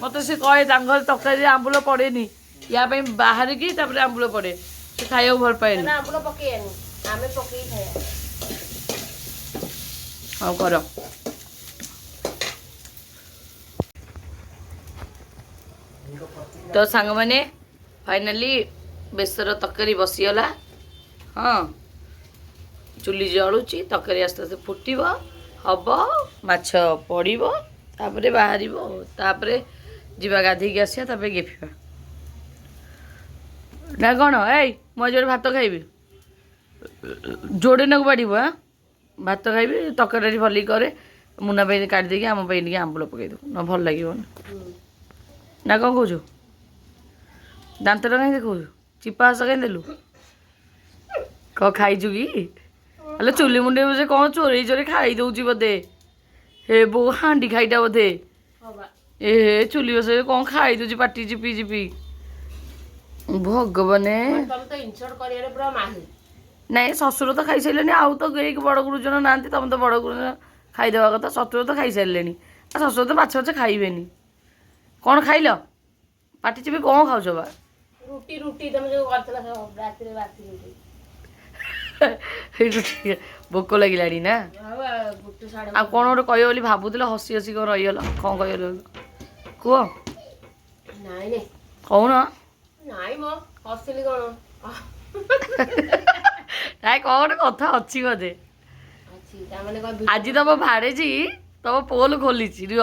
ମତେ ସେ କହେ ତାଙ୍କ ଘରେ ତରକାରୀରେ ଆମ୍ବୁଲ ପଡେନି, ୟା ପାଇଁ ବାହାରିକି ତାପରେ ଆମ୍ବୁଲ ପଡେ, ସେ ଖାଇବାକୁ ଭଲ ପାଏନି। ଆମ୍ବୁଲ ପକେଇବାନି, ଆମେ ପକେଇକି ଖାଇବା। ହଉ କର। ତ ସାଙ୍ଗମାନେ ଫାଇନାଲି ବେସର ତରକାରୀ ବସିଗଲା। ହଁ, ଚୁଲି ଜଳୁଛି, ତରକାରୀ ଆସ୍ତେ ଆସ୍ତେ ଫୁଟିବ, ହବ, ମାଛ ପଡ଼ିବ, ତାପରେ ବାହାରିବ, ତାପରେ ଯିବା ଗାଧେଇକି ଆସିବା, ତାପରେ ଗେଫିବା ନା କ'ଣ? ଏଇ ମୁଁ ଯୋଉଠି ଭାତ ଖାଇବି, ଯୋଡ଼େ ନାକୁ ବାଡ଼ିବ। ଭାତ ଖାଇବି, ତରକାରୀ ଭଲିକି କରେ, ମୁନା ପାଇଁ କାଢ଼ିଦେଇକି ଆମ ପାଇଁ ଟିକେ ଆମ୍ବୁଲ ପକାଇଦେବୁ, ନ ଭଲ ଲାଗିବନି ନା କ'ଣ କହୁଛୁ? ଦାନ୍ତଟା କାହିଁ ଦେଖାଉଛୁ, ଚିପା ହାସ କାହିଁ ଦେଲୁ? କ'ଣ ଖାଇଛୁ କି? ହେଲେ ଚୁଲି ମୁଣ୍ଡେଇ ସେ କ'ଣ ଚୋରେଇ ଖାଇଦେଉଛି ବୋଧେ। ହେ ବୋଉ ହାଣ୍ଡି ଖାଇଟା ବୋଧେ। ଏ ଚୁଲି ବସେଇ କ'ଣ ଖାଇଦେଉଛି, ପାଟି ଚିପି ଚିପି। ଭଗବାନେ, ନାଇଁ ଶ୍ୱଶୁର ତ ଖାଇସାରିଲେଣି, ଆଉ ତ କେହି ବଡ଼ ଗୁରୁଜନ ନାହାନ୍ତି, ତମେ ତ ବଡ଼ ଗୁରୁଜନ ଖାଇଦେବା କଥା। ଶ୍ୱଶୁର ତ ଖାଇସାରିଲେଣି, ଆଉ ଶ୍ୱଶୁର ତ ମାଛ ଖାଇବେନି। କ'ଣ ଖାଇଲ? ପାଟି ଚିପି କ'ଣ ଖାଉଛ ବା? ରୁଟି ତମେ ଯୋଉ କରିଥିଲ ରାତିରେ, ବାସି ରୁଟି। ଭୋକ ଲାଗିଲାଣି ନା? ଆଉ କ'ଣ ଗୋଟେ କହିବ ବୋଲି ଭାବୁଥିଲ, ହସି ହସି କ'ଣ ରହିଗଲ? କ'ଣ କହିଲ କୁହ? ନାଇଁ କହୁନ। ନାଇଁ ମ ହସିଲି କ'ଣ? ନାଇଁ କ'ଣ ଗୋଟେ କଥା ଅଛି ବୋଧେ। ଆଜି ତମ ଭାଡେଜି ତମ ପୋଲ ଖୋଲିଛି, ରୁହ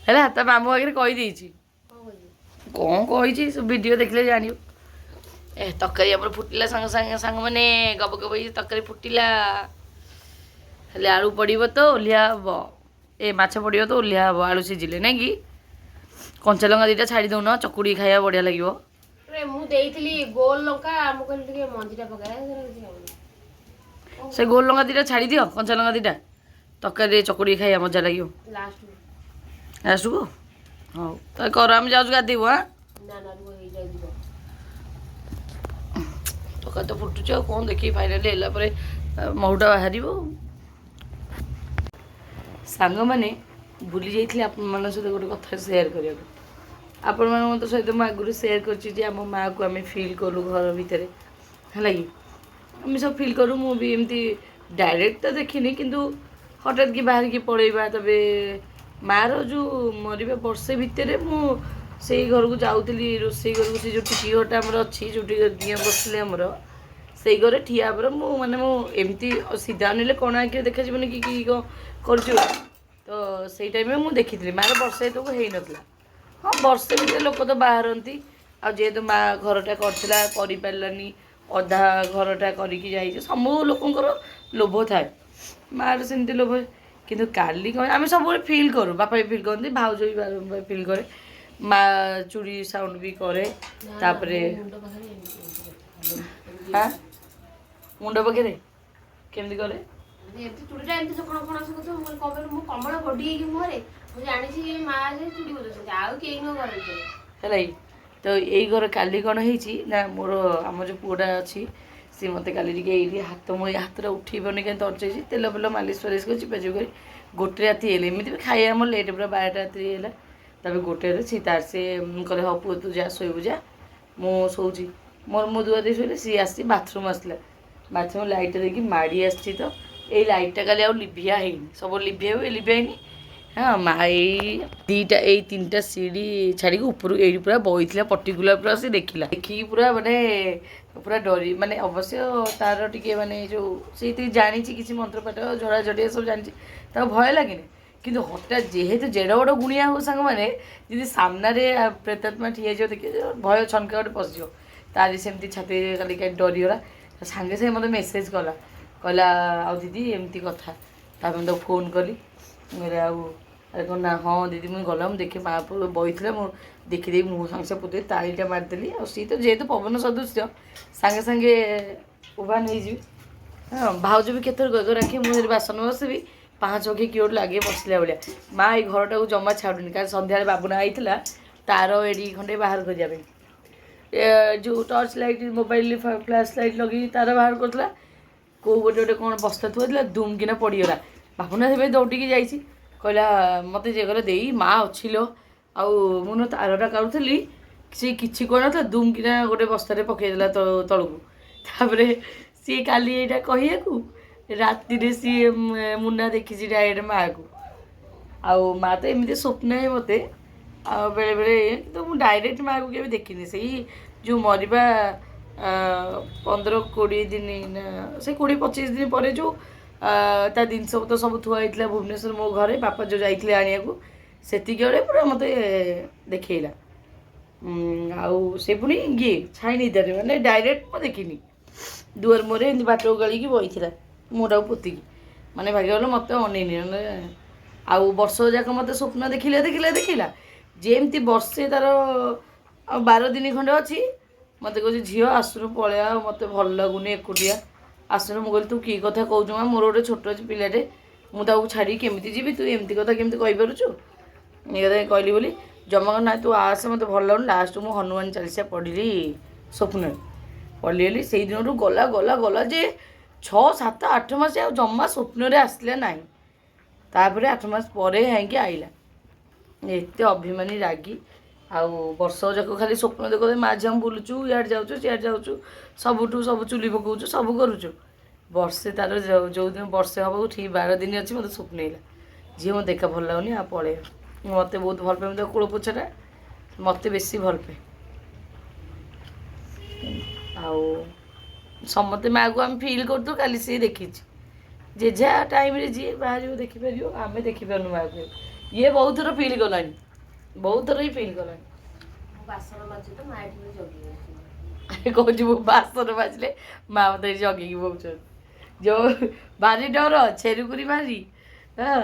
ହେଲା, ତା ମାମୁଁ ଆଗରେ କହିଦେଇଛି। କ'ଣ କହିଛି ଭିଡ଼ିଓ ଦେଖିଲେ ଜାଣିବ। ତରକାରୀ ଆମର ଫୁଟିଲା ସାଙ୍ଗମାନେ, ଗବ ଗବ ତରକାରୀ ଫୁଟିଲା, ହେଲେ ଆଳୁ ପଡ଼ିବ ତ ଓହ୍ଲିଆ ହବ। ଏ ମାଛ ପଡ଼ିବ ତ ଓହ୍ଲିଆ ହେବ ଆଳୁ ସିଝିଲେ ନାଇଁ କି? କଞ୍ଚା ଲଙ୍କା ଦୁଇଟା ଛାଡ଼ି ଦେଉନ ଚକୁଡ଼ି ଖାଇବା ବଢ଼ିଆ ଲାଗିବ। ମୁଁ ଦେଇଥିଲି ଗୋଲ ଲଙ୍କା ମୁଁ କହିଲି ଟିକେ ମଞ୍ଜିଟା ପକାଏ ସେ ଗୋଲ ଲଙ୍କା ଦୁଇଟା ଛାଡ଼ି ଦିଅ କଞ୍ଚା ଲଙ୍କା ଦୁଇଟା ତରକାରୀରେ ଚକୁଡ଼ି ଖାଇବା ମଜା ଲାଗିବ। ଲାଷ୍ଟକୁ ହଉ ତାହେଲେ କର ଆମେ ଯାଉଛୁ ଗାଧେଇବୁ। ଆଁ ତରକାରୀ ତ ଫୁଟୁଛି ଆଉ କ'ଣ ଦେଖିକି ଫାଇନାଲି ହେଲା ପରେ ମହୁଟା ବାହାରିବ। ସାଙ୍ଗମାନେ ଭୁଲି ଯାଇଥିଲେ ଆପଣମାନଙ୍କ ସହିତ ଗୋଟେ କଥା ସେୟାର କରିବାକୁ। ଆପଣମାନଙ୍କ ସହିତ ମୁଁ ଆଗରୁ ସେୟାର କରିଛି ଯେ ଆମ ମାଆକୁ ଆମେ ଫିଲ୍ କରୁ ଘର ଭିତରେ ହେଲା କି ଆମେ ସବୁ ଫିଲ୍ କରୁ। ମୁଁ ବି ଏମିତି ଡାଇରେକ୍ଟ ତ ଦେଖିନି କିନ୍ତୁ ହଠାତ୍ କି ବାହାରିକି ପଳେଇବା। ତେବେ ମାଆର ଯେଉଁ ମରିବା ବର୍ଷେ ଭିତରେ ମୁଁ ସେଇ ଘରକୁ ଯାଉଥିଲି ରୋଷେଇ ଘରକୁ। ସେ ଯେଉଁ ଟିକି ଘରଟା ଆମର ଅଛି ଯେଉଁଠି ଦିଅଁ ବସିଲେ ଆମର ସେଇ ଘରେ ଠିଆ ପରେ ମୁଁ ଏମିତି ସିଧା ନେଲେ କ'ଣ ଆଖିରେ ଦେଖାଯିବନି କି କ'ଣ କରୁଛୁ। ତ ସେଇ ଟାଇମ୍ରେ ମୁଁ ଦେଖିଥିଲି ମାଆର ବର୍ଷେ ଏତକୁ ହେଇନଥିଲା। ହଁ ବର୍ଷେ ଭିତରେ ଲୋକ ତ ବାହାରନ୍ତି ଆଉ ଯେହେତୁ ମାଆ ଘରଟା କରିଥିଲା କରିପାରିଲାନି ଅଧା ଘରଟା କରିକି ଯାଇଛି। ସବୁ ଲୋକଙ୍କର ଲୋଭ ଥାଏ ମାଆର ସେମିତି ଲୋଭ। କିନ୍ତୁ କାଲି କ'ଣ ଆମେ ସବୁବେଳେ ଫିଲ୍ କରୁ ବାପା ବି ଫିଲ୍ କରନ୍ତି ଭାଉଜ ବି ଫିଲ୍ କରେ ମା ଚୁଡ଼ି ସାଉଣ୍ଡ ବି କରେ। ତାପରେ ମୁଣ୍ଡ ପାଖରେ କେମିତି କରେ ଏମିତି ଚୁଡ଼ିଟା ଏମିତି କଣ ମୁଁ କମଳ ବଡି ହେଇକି ମୁହଁରେ ମୁଁ ଜାଣିଛି ମା ଚୁଡ଼ି ବଦଉଛନ୍ତି ଆଉ କେହି ନୁହଁ ଘର ଭିତରେ ହେଲା କି। ତ ଏଇ ଘର କାଲି କ'ଣ ହେଇଛି ନା ମୋର ଆମ ଯେଉଁ ପୁଅଟା ଅଛି ସିଏ ମୋତେ କାଲି ଟିକେ ଏଇଠି ମୋ ଏଇ ହାତଟା ଉଠେଇବନି କାହିଁ ତରଚେଇଛି ତେଲ ଫେଲ ମାଲିସ୍ ଫାଲିସ୍ କରି ଚିପାଚିପି କରି ଗୋଟେ ରାତି ହେଲେ ଏମିତି ବି ଖାଇବା ଆମର ଲେଟ୍ ପୁରା 12ଟା ରାତି ହେଲା। ତାପରେ ଗୋଟେ ରାତି ସେ କହିଲେ ହଉ ପୁଅ ତୁ ଯା ଶୋଇବୁ ଯା ମୁଁ ଶୋଉଛି। ମୁଁ ଦୁଆ ଦେଇ ଶୋଇଲେ ସିଏ ଆସିଛି ବାଥରୁମ୍ ଆସିଲା ବାଥରୁମ୍ ଲାଇଟ୍ଟା ଦେଇକି ମାଡ଼ି ଆସିଛି। ତ ଏଇ ଲାଇଟ୍ଟା କାଲି ଆଉ ଲିଭିଆ ହେଇନି ସବୁ ଲିଭିଆ ହୁଏ ଲିଭିଆ ହେଇନି। ହଁ ମା ଏଇ 3ଟା ସିଡ଼ି ଛାଡ଼ିକି ଉପରୁ ଏଇଠି ପୁରା ବଇଥିଲା ପର୍ଟିକୁଲାର ପୁରା ସେ ଦେଖିକି ପୁରା ପୁରା ଡରି ଅବଶ୍ୟ ତାର ଟିକେ ଯେଉଁ ସେଇଠି ଜାଣିଛି କିଛି ମନ୍ତ୍ରପାଠ ଝଡ଼ାଝଡ଼ିଆ ସବୁ ଜାଣିଛି ତାକୁ ଭୟ ଲାଗେନି। କିନ୍ତୁ ହଠାତ୍ ଯେହେତୁ ଜେଡ଼ ବଡ଼ ଗୁଣିଆ ହଉ ସାଙ୍ଗମାନେ ଯଦି ସାମ୍ନାରେ ପ୍ରେତାତ୍ମା ଠିଆ ହେଇଯିବ ଦେଖିବ ଭୟ ଛନକା ଗୋଟେ ପଶିଯିବ। ତାରି ସେମିତି ଛାତି କାଲି କାଲି ଡରିଗଲା ସାଙ୍ଗେ ସାଙ୍ଗେ ମୋତେ ମେସେଜ୍ କହିଲା ଆଉ ଦିଦି ଏମିତି କଥା। ତାପରେ ମୁଁ ତାକୁ ଫୋନ୍ କଲି କହିଲେ ଆଉ ଆରେ କ'ଣ ନା ହଁ ଦିଦି ମୁଁ ଗଲା ମୁଁ ଦେଖି ମାଆ ପୁଅ ବଇଥିଲା ମୁଁ ଦେଖିଦେଇ ମୁଁ ସାଙ୍ଗେ ସାଙ୍ଗେ ପୋତେ ତାଳିଟା ମାରିଦେଲି। ଆଉ ସିଏ ତ ଯେହେତୁ ପବନ ସଦୃଶ୍ୟ ସାଙ୍ଗେ ସାଙ୍ଗେ ଉଭାନ ହେଇଯିବି। ହଁ ଭାଉଜ ବି କେତେବେଳେ ଗଗ ରାଖି ମୁଁ ଯଦି ବାସନ ବସିବି 5 ଅଖି କିଏ ଗୋଟେ ଲାଗେ ବସିଲା ଭଳିଆ। ମା ଏଇ ଘରଟାକୁ ଜମା ଛାଡ଼ୁନି କାରଣ ସନ୍ଧ୍ୟାବେଳେ ବାବୁନା ଆଇଥିଲା ତାର ଏଡ଼ି ଖଣ୍ଡେ ବାହାର କରିବା ପାଇଁ ଯେଉଁ ଟର୍ଚ୍ଚ ଲାଇଟ୍ ମୋବାଇଲରେ ଫ୍ଲାସ୍ ଲାଇଟ୍ ଲଗେଇକି ତାର ବାହାର କରୁଥିଲା। କେଉଁ ଗୋଟେ କ'ଣ ବସ୍ତା ଥୁଆଥିଲା ଦୁମ୍ କିନା ପଡ଼ିଗଲା। ବାବୁନା ସେବେ ଦୌଡ଼ିକି ଯାଇଛି କହିଲା ମୋତେ ଯିଏ କହିଲା ଦେଇ ମା ଅଛି ଲୋ ଆଉ ମୁଁ ତାରଟା କାଢ଼ୁଥିଲି ସିଏ କିଛି କହିନଥିଲା ଦୁମ୍ କିନା ଗୋଟେ ବସ୍ତାରେ ପକାଇଦେଲା ତଳକୁ। ତାପରେ ସିଏ କାଲି ଏଇଟା କହିବାକୁ ରାତିରେ ସିଏ ମୁନା ଦେଖିଛି ଡାଇରେକ୍ଟ ମାଆକୁ। ଆଉ ମା ତ ଏମିତି ସ୍ୱପ୍ନ ମୋତେ ଆଉ ବେଳେବେଳେ କିନ୍ତୁ ମୁଁ ଡାଇରେକ୍ଟ ମାଆକୁ କେବେ ଦେଖିନି। ସେଇ ଯେଉଁ ମରିବା 15-20 ଦିନ ନା ସେ 20-25 ଦିନ ପରେ ଯେଉଁ ତା ଜିନିଷ ତ ସବୁ ଥୁଆ ହେଇଥିଲା ଭୁବନେଶ୍ୱର ମୋ ଘରେ ବାପା ଯେଉଁ ଯାଇଥିଲେ ଆଣିବାକୁ ସେତିକି ବେଳେ ପୁରା ମୋତେ ଦେଖେଇଲା। ଆଉ ସେ ପୁଣି ଛାଇ ନେଇଥାରେ ଡାଇରେକ୍ଟ ମୁଁ ଦେଖିନି ଦୁଆର ମୁହଁରେ ଏମିତି ବାଟକୁ ଗାଳିକି ବଇଥିଲା ମୁହଁଟାକୁ ପୋତିକି ଭାଗ୍ୟ ଗଲେ ମୋତେ ଅନେଇନି। ଆଉ ବର୍ଷ ଯାକ ମୋତେ ସ୍ୱପ୍ନ ଦେଖିଲା ଯେମିତି ବର୍ଷେ ତାର ଆଉ 12 ଦିନ ଖଣ୍ଡେ ଅଛି ମୋତେ କହୁଛି ଝିଅ ଆସୁନୁ ପଳେଇବା ଆଉ ମୋତେ ଭଲ ଲାଗୁନି ଏକୁଟିଆ ଆସୁନୁ। ମୁଁ କହିଲି ତୁ କି କଥା କହୁଛୁ ମା ମୋର ଗୋଟେ ଛୋଟ ପିଲାଟେ ମୁଁ ତାକୁ ଛାଡ଼ିକି କେମିତି ଯିବି ତୁ ଏମିତି କଥା କେମିତି କହିପାରୁଛୁ ଏ କଥା କହିଲି ବୋଲି ଜମା ନା ତୁ ଆସେ ମୋତେ ଭଲ ଲାଗୁନି। ଲାଷ୍ଟ ମୁଁ ହନୁମାନ ଚାଳିଶା ପଢ଼ିଲି ସ୍ୱପ୍ନରେ ପଢ଼ିଲି ସେଇ ଦିନଠୁ ଗଲା ଯେ 6-7-8 ମାସ ଆଉ ଜମା ସ୍ୱପ୍ନରେ ଆସିଲା ନାହିଁ। ତାପରେ 8 ମାସ ପରେ ଯାଇକି ଆଇଲା। ଏତେ ଅଭିମାନୀ ରାଗି ଆଉ ବର୍ଷ ଯାକ ଖାଲି ସ୍ୱପ୍ନ ଦେଖ ମା ଝିଅ ବୁଲୁଛୁ ଇଆଡ଼େ ଯାଉଛୁ ସିଆଡ଼େ ଯାଉଛୁ ସବୁ ଚୁଲି ପକାଉଛୁ ସବୁ କରୁଛୁ। ବର୍ଷେ ତାର ଯେଉଁଦିନ ବର୍ଷେ ହେବ ଠିକ୍ 12 ଦିନ ଅଛି ମୋତେ ସ୍ୱପ୍ନେଇଲା ଝିଅ ମୋତେ ଦେଖା ଭଲ ଲାଗୁନି ଆଉ ପଳେଇବା। ମୋତେ ବହୁତ ଭଲ ପାଏ ମୋତେ କୂଳପୋଛାଟା ମୋତେ ବେଶୀ ଭଲ ପାଏ। ଆଉ ସମସ୍ତେ ମାଆକୁ ଆମେ ଫିଲ୍ କରୁଛୁ କାଲି ସିଏ ଦେଖିଛି ଯେ ଯାହା ଟାଇମ୍ରେ ଯିଏ ବାହାରିବ ଦେଖିପାରିବ ଆମେ ଦେଖିପାରୁନୁ ମାଆକୁ। ଇଏ ବହୁତ ଥର ଫିଲ୍ କଲାଣି ବହୁତ ଥର ହିଁ ଫିଲ୍ କଲାଣି। ବାସନ ମାଜୁ ତ ମା ଏଠି ଜଗିବ କହୁଛି ମୁଁ ବାସନ ବାଜିଲେ ମା ମୋତେ ଏଠି ଜଗିକି ବଉଛନ୍ତି। ଯେଉଁ ଭାରି ଡର ଛେରୁକୁରି ଭାରି ହଁ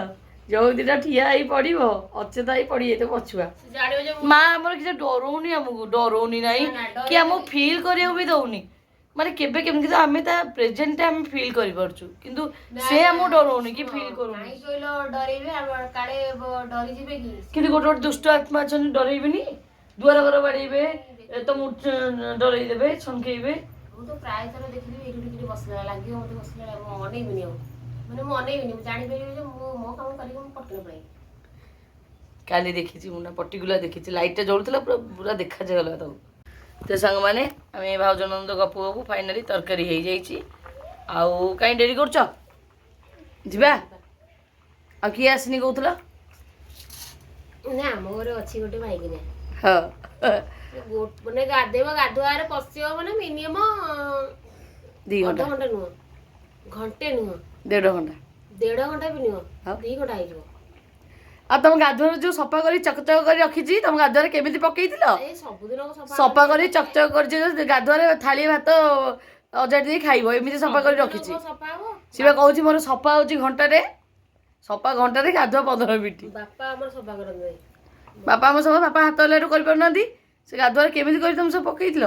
ଯୋଉ ଦିଟା ଠିଆ ହେଇ ପଡିବ ଅଚେତ ହେଇ ପଡିଯାଇଥିବ ପଛୁଆ। ସେ ଜାଣିବ ଯେ ମୁଁ ମା ଆମର କିଛି ଡରଉନି, ଆମକୁ ଡରଉନି ନାହିଁ କି ଆମକୁ ଫିଲ୍ କରିବାକୁ ବି ଦଉନି। ମାନେ କେବେ କେମିତି ତ ଆମେ ତା ପ୍ରେଜେଣ୍ଟଟା ଆମେ ଫିଲ୍ କରିପାରୁଛୁ, କିନ୍ତୁ ସେ ଆମକୁ ଡରଉନି କି ଫିଲ୍ କରୁନି। କାହିଁ କହିଲ ଡରେଇବେ କାଳେ ଡରିଯିବେ କି? କିନ୍ତୁ ଗୋଟେ ଗୋଟେ ଦୁଷ୍ଟ ଆତ୍ମା ଅଛନ୍ତି ଡରେଇବେନି, ଦୁଆର ଘର ବାଡେଇବେ, ତମକୁ ଡରେଇ ଦେବେ, ଛନକେଇବେ। ମୁଁ ତ ପ୍ରାୟ ଥର ଦେଖିଥିବି ଏଇଠି ଟିକେ ବସିଲା ଲାଗିବ, ମତେ ବସିଲା ଲାଗିବ, ମୁଁ ଅନେଇବିନି ଆଉ। ମାନେ ମୁଁ ଅନେଇବିନି, ମୁଁ ଜାଣିପାରିବି ଯେ ମୁଁ ମୋ କାମ କରିକି ମୁଁ ପଟକିన ପଳେଇବି। କାଲି ଦେଖିଛି ମୁଁ ନା ପର୍ଟିକୁଲାର ଦେଖିଛି, ଲାଇଟଟା ଜଳୁଥିଲା ପୁରା ପୁରା ଦେଖାଯାଗଲା ତାକୁ। ତ ସାଙ୍ଗମାନେ ଆମେ ଭାଉଜ ନଣନ୍ଦ ଗପୁ ଗପୁ ଫାଇନାଲି ତରକାରୀ ହେଇଯାଇଛି। ଆଉ କାହିଁ ଡେରି କରୁଛ, ଯିବା। ଆଉ କିଏ ଆସିନି କହୁଥିଲ? ନା ଆମ ଘରେ ଅଛି ଗୋଟେ ମାଇକିନା, ହଁ ମାନେ ଗାଧେଇବ, ଗାଧୁଆରେ ପଶିବ ମାନେ ମିନିମମ୍ 2 ଘଣ୍ଟା ଅଧଘଣ୍ଟା ନୁହଁ, ଘଣ୍ଟେ ନୁହଁ, 1.5 ଘଣ୍ଟା। 1.5 ଘଣ୍ଟା ବି ନୁହଁ, ଆଉ? 2 ଘଣ୍ଟା ହେଇଯିବ। ଆଉ ତମ ଗାଧୁଆରେ ଯୋଉ ସଫା କରି ଚକଚକ କରି ରଖିଛି, ତମ ଗାଧୁଆରେ କେମିତି ପକେଇଥିଲ? ଏଇ ସବୁଦିନ ସଫା କରି ଚକଚକ କରିଛି, ଗାଧୁଆରେ ଥାଳି ଭାତ ଅଜାଡ଼ି ଦେଇ ଖାଇବ, ଏମିତି ସଫା କରି ରଖିଛି। ସଫା ହବ। ସିଏ ବା କହୁଛି ମୋର ସଫା ହଉଛି ଘଣ୍ଟାରେ, ସଫା ଘଣ୍ଟାରେ ଗାଧୁଆ 15 ମିନିଟ୍। ବାପା ଆମର ସଫା କରନ୍ତି। ବାପା ଆମ ସବୁ ବାପା ହାତ ହେଲାଠୁ କରିପାରୁନାହାନ୍ତି, ସେ ଗାଧୁଆରେ କେମିତି କରି ତମେ ସବୁ ପକେଇଥିଲ?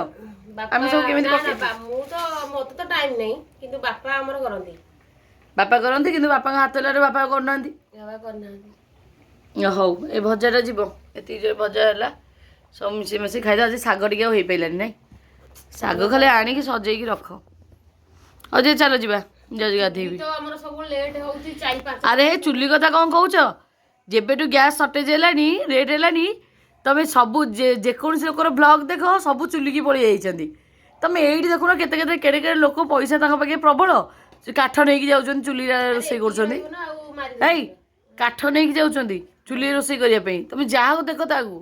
ଆମେ ସବୁ କେମିତି ପକେଇଥିଲୁ? ମୁଁ ତ ମତେ ତ ଟାଇମ୍ ନାହିଁ, କିନ୍ତୁ ବାପା ଆମର କରନ୍ତି। ବାପା କରନ୍ତି, କିନ୍ତୁ ବାପାଙ୍କ ହାତ ହେଲାଠୁ ବାପା କରୁନାହାନ୍ତି। ବାପା କରିନାହାନ୍ତି। ହଉ ଏ ଭଜାଟା ଯିବ, ଏତିକି ଯୋଉ ଭଜା ହେଲା ସବୁ ମିଶି ମିଶି ଖାଇଦବା। ଆଜି ଶାଗ ଟିକେ ଆଉ ହେଇପାରିଲାନି ନାଇଁ, ଶାଗ ଖାଲି ଆଣିକି ସଜେଇକି ରଖ। ହଉ ଯେ ଚାଲ ଯିବା, ଯାଉଛି ଗାଧେଇବି। ତ ଆମର ସବୁ ଲେଟ୍ ହଉଛି 4-5। ଆରେ ଚୁଲି କଥା କ'ଣ କହୁଛ? ଯେବେଠୁ ଗ୍ୟାସ୍ ସର୍ଟେଜ୍ ହେଲାଣି, ରେଟ୍ ହେଲାଣି, ତମେ ସବୁ ଯେକୌଣସି ଲୋକର ବ୍ଲଗ୍ ଦେଖ, ସବୁ ଚୁଲିକି ପଳେଇ ଯାଇଛନ୍ତି। ତମେ ଏଇଠି ଦେଖୁନ କେତେ କେତେ କେଡ଼େ କେଡ଼େ ଲୋକ, ପଇସା ତାଙ୍କ ପାଖେ ପ୍ରବଳ, ସେ କାଠ ନେଇକି ଯାଉଛନ୍ତି, ଚୁଲିରେ ରୋଷେଇ କରୁଛନ୍ତି। ଏଇ କାଠ ନେଇକି ଯାଉଛନ୍ତି ଚୁଲିରେ ରୋଷେଇ କରିବା ପାଇଁ। ତମେ ଯାହାକୁ ଦେଖ ତାକୁ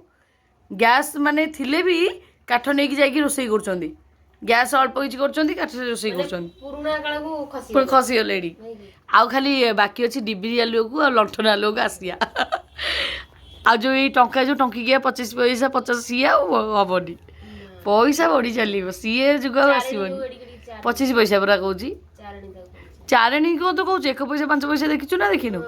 ଗ୍ୟାସ୍ ମାନେ ଥିଲେ ବି କାଠ ନେଇକି ଯାଇକି ରୋଷେଇ କରୁଛନ୍ତି। ଗ୍ୟାସ୍ ଅଳ୍ପ କିଛି କରୁଛନ୍ତି, କାଠରେ ରୋଷେଇ କରୁଛନ୍ତି। ପୁରୁଣା କାଳକୁ ପୁଣି ଖସିଗଲେଣି। ଆଉ ଖାଲି ବାକି ଅଛି ଡିବିରି ଆଲୁଅକୁ ଆଉ ଲଣ୍ଠନ ଆଲୁଅକୁ ଆସିବା। ଆଉ ଯୋଉ ଏଇ ଟଙ୍କା ଯୋଉ ଟଙ୍କିକିଆ 25 ପଇସା 50 ସିଏ ଆଉ ହବନି। ପଇସା ବଢି ଚାଲିବ, ସିଏ ଯୁଗ ଆଉ ଆସିବନି। 25 ପଇସା ପରା କହୁଛି। ଚାରେଣୀ କଣ ତ କହୁଛି, 1 ପଇସା 5 ପଇସା ଦେଖିଛୁ ନା ଦେଖିନୁ?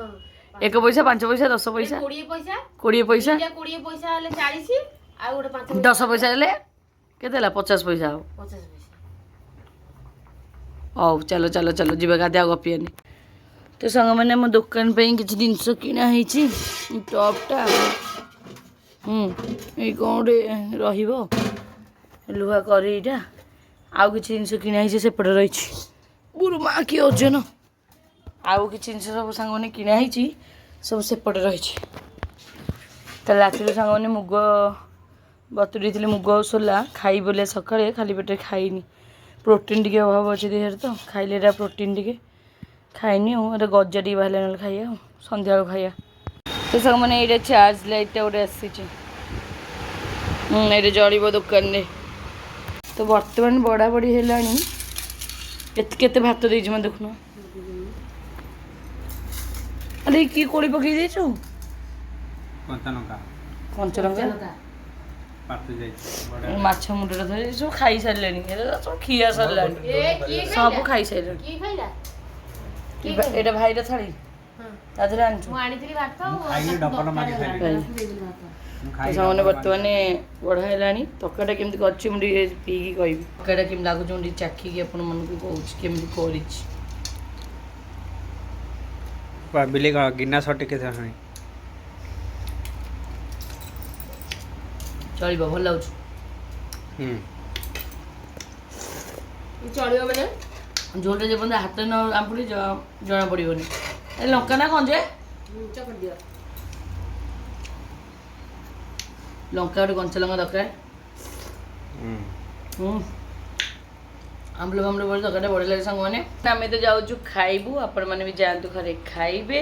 1 ପଇସା 5 ପଇସା 10 ପଇସା 20 ପଇସା 20 ପଇସା 20 ପଇସା ହେଲେ 40, ଆଉ ଗୋଟେ 5 10 ପଇସା ହେଲେ କେତେ ହେଲା? 50 ପଇସା ହବ। 50 ପଇସା। ହଉ ଚାଲ ଚାଲ ଚାଲ ଯିବା, ଗାଧେ ଆଉ ଗପିବାନି। ତ ସାଙ୍ଗମାନେ ଆମ ଦୋକାନ ପାଇଁ କିଛି ଜିନିଷ କିଣା ହେଇଛି। ଟପ୍ଟା ଏଇ କ'ଣ ଗୋଟେ ରହିବ, ଲୁହା କରେଇଟା, ଆଉ କିଛି ଜିନିଷ କିଣା ହେଇଛି ସେପଟେ ରହିଛି। ବୁରୁ ମା କି ଓଜନ! ଆଉ କିଛି ଜିନିଷ ସବୁ ସାଙ୍ଗମାନେ କିଣା ହେଇଛି, ସବୁ ସେପଟେ ରହିଛି। କାଲି ରାତିରେ ସାଙ୍ଗମାନେ ମୁଗ ବତୁରେଇଥିଲି, ମୁଗ ଆଉ ସୋଲା ଖାଇ ବୋଲେ ସକାଳେ, ଖାଲି ପେଟରେ ଖାଇନି। ପ୍ରୋଟିନ୍ ଟିକେ ଅଭାବ ଅଛି ଦେହରେ, ତ ଖାଇଲେ ଏଇଟା ପ୍ରୋଟିନ୍ ଟିକେ ଖାଇନି। ଆଉ ଏଇଟା ଗଜା ଟିକେ ବାହାରିଲା ନହେଲେ ଖାଇବା, ଆଉ ସନ୍ଧ୍ୟାବେଳକୁ ଖାଇବା। ତ ସାଙ୍ଗମାନେ ଏଇଟା ଚାର୍ଜ ଲାଇଟ୍ଟା ଗୋଟେ ଆସିଛି, ଏଇଟା ଜଳିବ ଦୋକାନରେ। ତ ବର୍ତ୍ତମାନ ବଢ଼ାବଢ଼ି ହେଲାଣି। କେତେ ଭାତ ଦେଇଛି ମାନେ ଦେଖୁନ। ଆରେ କିଏ କୋଳି ପକେଇ ଦେଇଛୁ? କଞ୍ଚା ଲଙ୍କା ମାଛ ମୁଣ୍ଡଟା ଧରି ସବୁ ଖାଇସାରିଲେଣି, ସବୁ ଖିଆ ସରିଲାଣି, ସବୁ ଖାଇସାରିଲେଣି। କିଏ ଖାଇଲା? ଏଇଟା ଭାଇର ଥାଳି, ତା ଦେହରେ ଆଣିଛୁ। ମୁଁ ଆଣିଥିଲି ଭାତ ସେମାନେ ବର୍ତ୍ତମାନ ବଢ଼ା ହେଲାଣି। ତରକାରୀଟା କେମିତି କରିଛି ମୁଁ ଟିକେ ପିଇକି କହିବି। ତରକାରୀଟା କେମିତି ଲାଗୁଛି ମୁଁ ଟିକେ ଚାଖିକି ଆପଣମାନଙ୍କୁ କହୁଛି କେମିତି କରିଛି। ବିଲେଇ ଗିନା ସହ ଟିକେ ଶୁଣି ଚଳିବ, ଭଲ ଲାଗୁଛି। ଚଳିବ ମାନେ ଝୋଲଟା ଯେପର୍ଯ୍ୟନ୍ତ ହାତରେ ନ ଆମ୍ପୁଡ଼ି ଜଣା ପଡ଼ିବନି। ଏ ଲଙ୍କା ନା କ'ଣ ଯେ? ଚକଟି ଦିଅ। ଲଙ୍କା ଗୋଟେ କଞ୍ଚା ଲଙ୍କା ଦରକାର। ଆମ୍ବୁଲ ଫାମ୍ବୁଲ ପଡ଼ି ତରକାରୀଟା ବଢ଼ିଆ ଲାଗେ ସାଙ୍ଗମାନେ। ଆମେ ତ ଯାଉଛୁ ଖାଇବୁ, ଆପଣମାନେ ବି ଯାଆନ୍ତୁ ଘରେ ଖାଇବେ।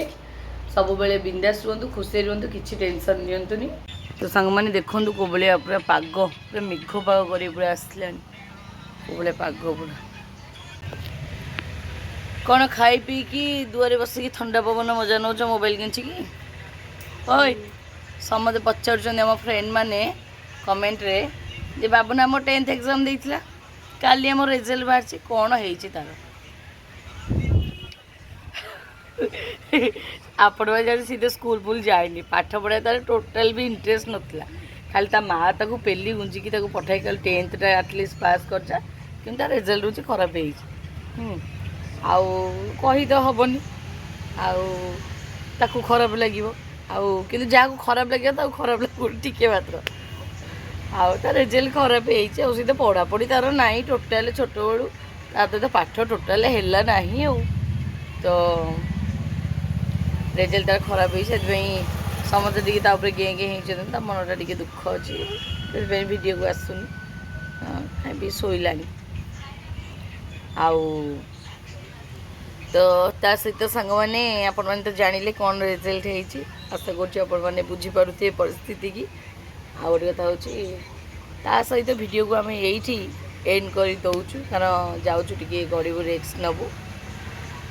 ସବୁବେଳେ ବିନ୍ଦାସ ରୁହନ୍ତୁ, ଖୁସିରେ ରୁହନ୍ତୁ, କିଛି ଟେନସନ୍ ନିଅନ୍ତୁନି। ତ ସାଙ୍ଗମାନେ ଦେଖନ୍ତୁ କୋଉ ଭଳିଆ ପୁରା ପାଗ, ପୁରା ମେଘ ପାଗ କରି ପୁରା ଆସିଲାଣି। କୋଉ ଭଳିଆ ପାଗ ପୁରା। କ'ଣ ଖାଇ ପିଇକି ଦୁଆରେ ବସିକି ଥଣ୍ଡା ପବନ ମଜା ନେଉଛ ମୋବାଇଲ୍ କେଞ୍ଚିକି? ଓଏ ସମସ୍ତେ ପଚାରୁଛନ୍ତି ଆମ ଫ୍ରେଣ୍ଡ ମାନେ କମେଣ୍ଟରେ ଯେ ବାବୁନା ଆମ 10th ଏକ୍ଜାମ୍ ଦେଇଥିଲା, କାଲି ଆମର ରେଜଲ୍ଟ ବାହାରିଛି, କ'ଣ ହେଇଛି ତାର? ଆପଣମାନେ ଯଦି ସିଧା ସ୍କୁଲ ଫୁଲ ଯାଇନି ପାଠ ପଢ଼ା ତାର ଟୋଟାଲ ବି ଇଣ୍ଟରେଷ୍ଟ ନଥିଲା ଖାଲି ତା ମାଆ ତାକୁ ପେଲି ଗୁଞ୍ଜିକି ତାକୁ ପଠାଇ ଖାଲି 10th ଆଟଲିଷ୍ଟ ପାସ୍ କରିଛା କିନ୍ତୁ ତା ରେଜଲ୍ଟ ହେଉଛି ଖରାପ ହେଇଛି ଆଉ କହି ତ ହେବନି ଆଉ ତାକୁ ଖରାପ ଲାଗିବ ଆଉ କିନ୍ତୁ ଯାହାକୁ ଖରାପ ଲାଗିବ ତାକୁ ଖରାପ ଲାଗିବ ଟିକେ ମାତ୍ର ଆଉ ତା ରେଜଲ୍ଟ ଖରାପ ହେଇଛି ଆଉ ସେ ତ ପଢ଼ାପଢ଼ି ତାର ନାହିଁ ଟୋଟାଲ ଛୋଟବେଳୁ ତ ପାଠ ଟୋଟାଲ ହେଲା ନାହିଁ ଆଉ ତ ରେଜଲ୍ଟ ତାର ଖରାପ ହେଇଛି ସେଥିପାଇଁ ସମସ୍ତେ ଟିକେ ତା ଉପରେ ଗେଁ ଗେଁ ହେଇଛନ୍ତି ତା ମନଟା ଟିକେ ଦୁଃଖ ଅଛି ସେଥିପାଇଁ ଭିଡ଼ିଓକୁ ଆସୁନି ଖାଇ ଶୋଇଲାଣି ଆଉ ତ ତା ସହିତ ସାଙ୍ଗମାନେ ଆପଣମାନେ ତ ଜାଣିଲେ କ'ଣ ରେଜଲ୍ଟ ହେଇଛି ଆଶା କରୁଛି ଆପଣମାନେ ବୁଝିପାରୁଥିବେ ପରିସ୍ଥିତିକି ଆଉ ଗୋଟେ କଥା ହେଉଛି ତା ସହିତ ଭିଡ଼ିଓକୁ ଆମେ ଏଇଠି ଏଣ୍ଡ କରି ଦେଉଛୁ କାରଣ ଯାଉଛୁ ଟିକେ ଗରିବ ରେକ୍ସ ନେବୁ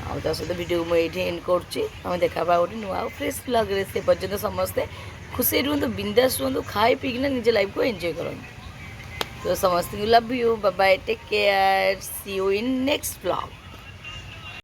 ଆଉ ତା ସହିତ ଭିଡ଼ିଓକୁ ମୁଁ ଏଇଠି ଏଣ୍ଡ କରୁଛି ଆମେ ଦେଖା ପାଇବା ଗୋଟେ ନୂଆ ଆଉ ଫ୍ରେଶ୍ ବ୍ଲଗ୍ରେ ସେ ପର୍ଯ୍ୟନ୍ତ ସମସ୍ତେ ଖୁସି ରୁହନ୍ତୁ ବିନ୍ଦାସ ରୁହନ୍ତୁ ଖାଇ ପିଇକିନା ନିଜ ଲାଇଫ୍କୁ ଏନ୍ଜୟ କରନ୍ତୁ ତ ସମସ୍ତଙ୍କୁ love you bye bye take care see you in next blog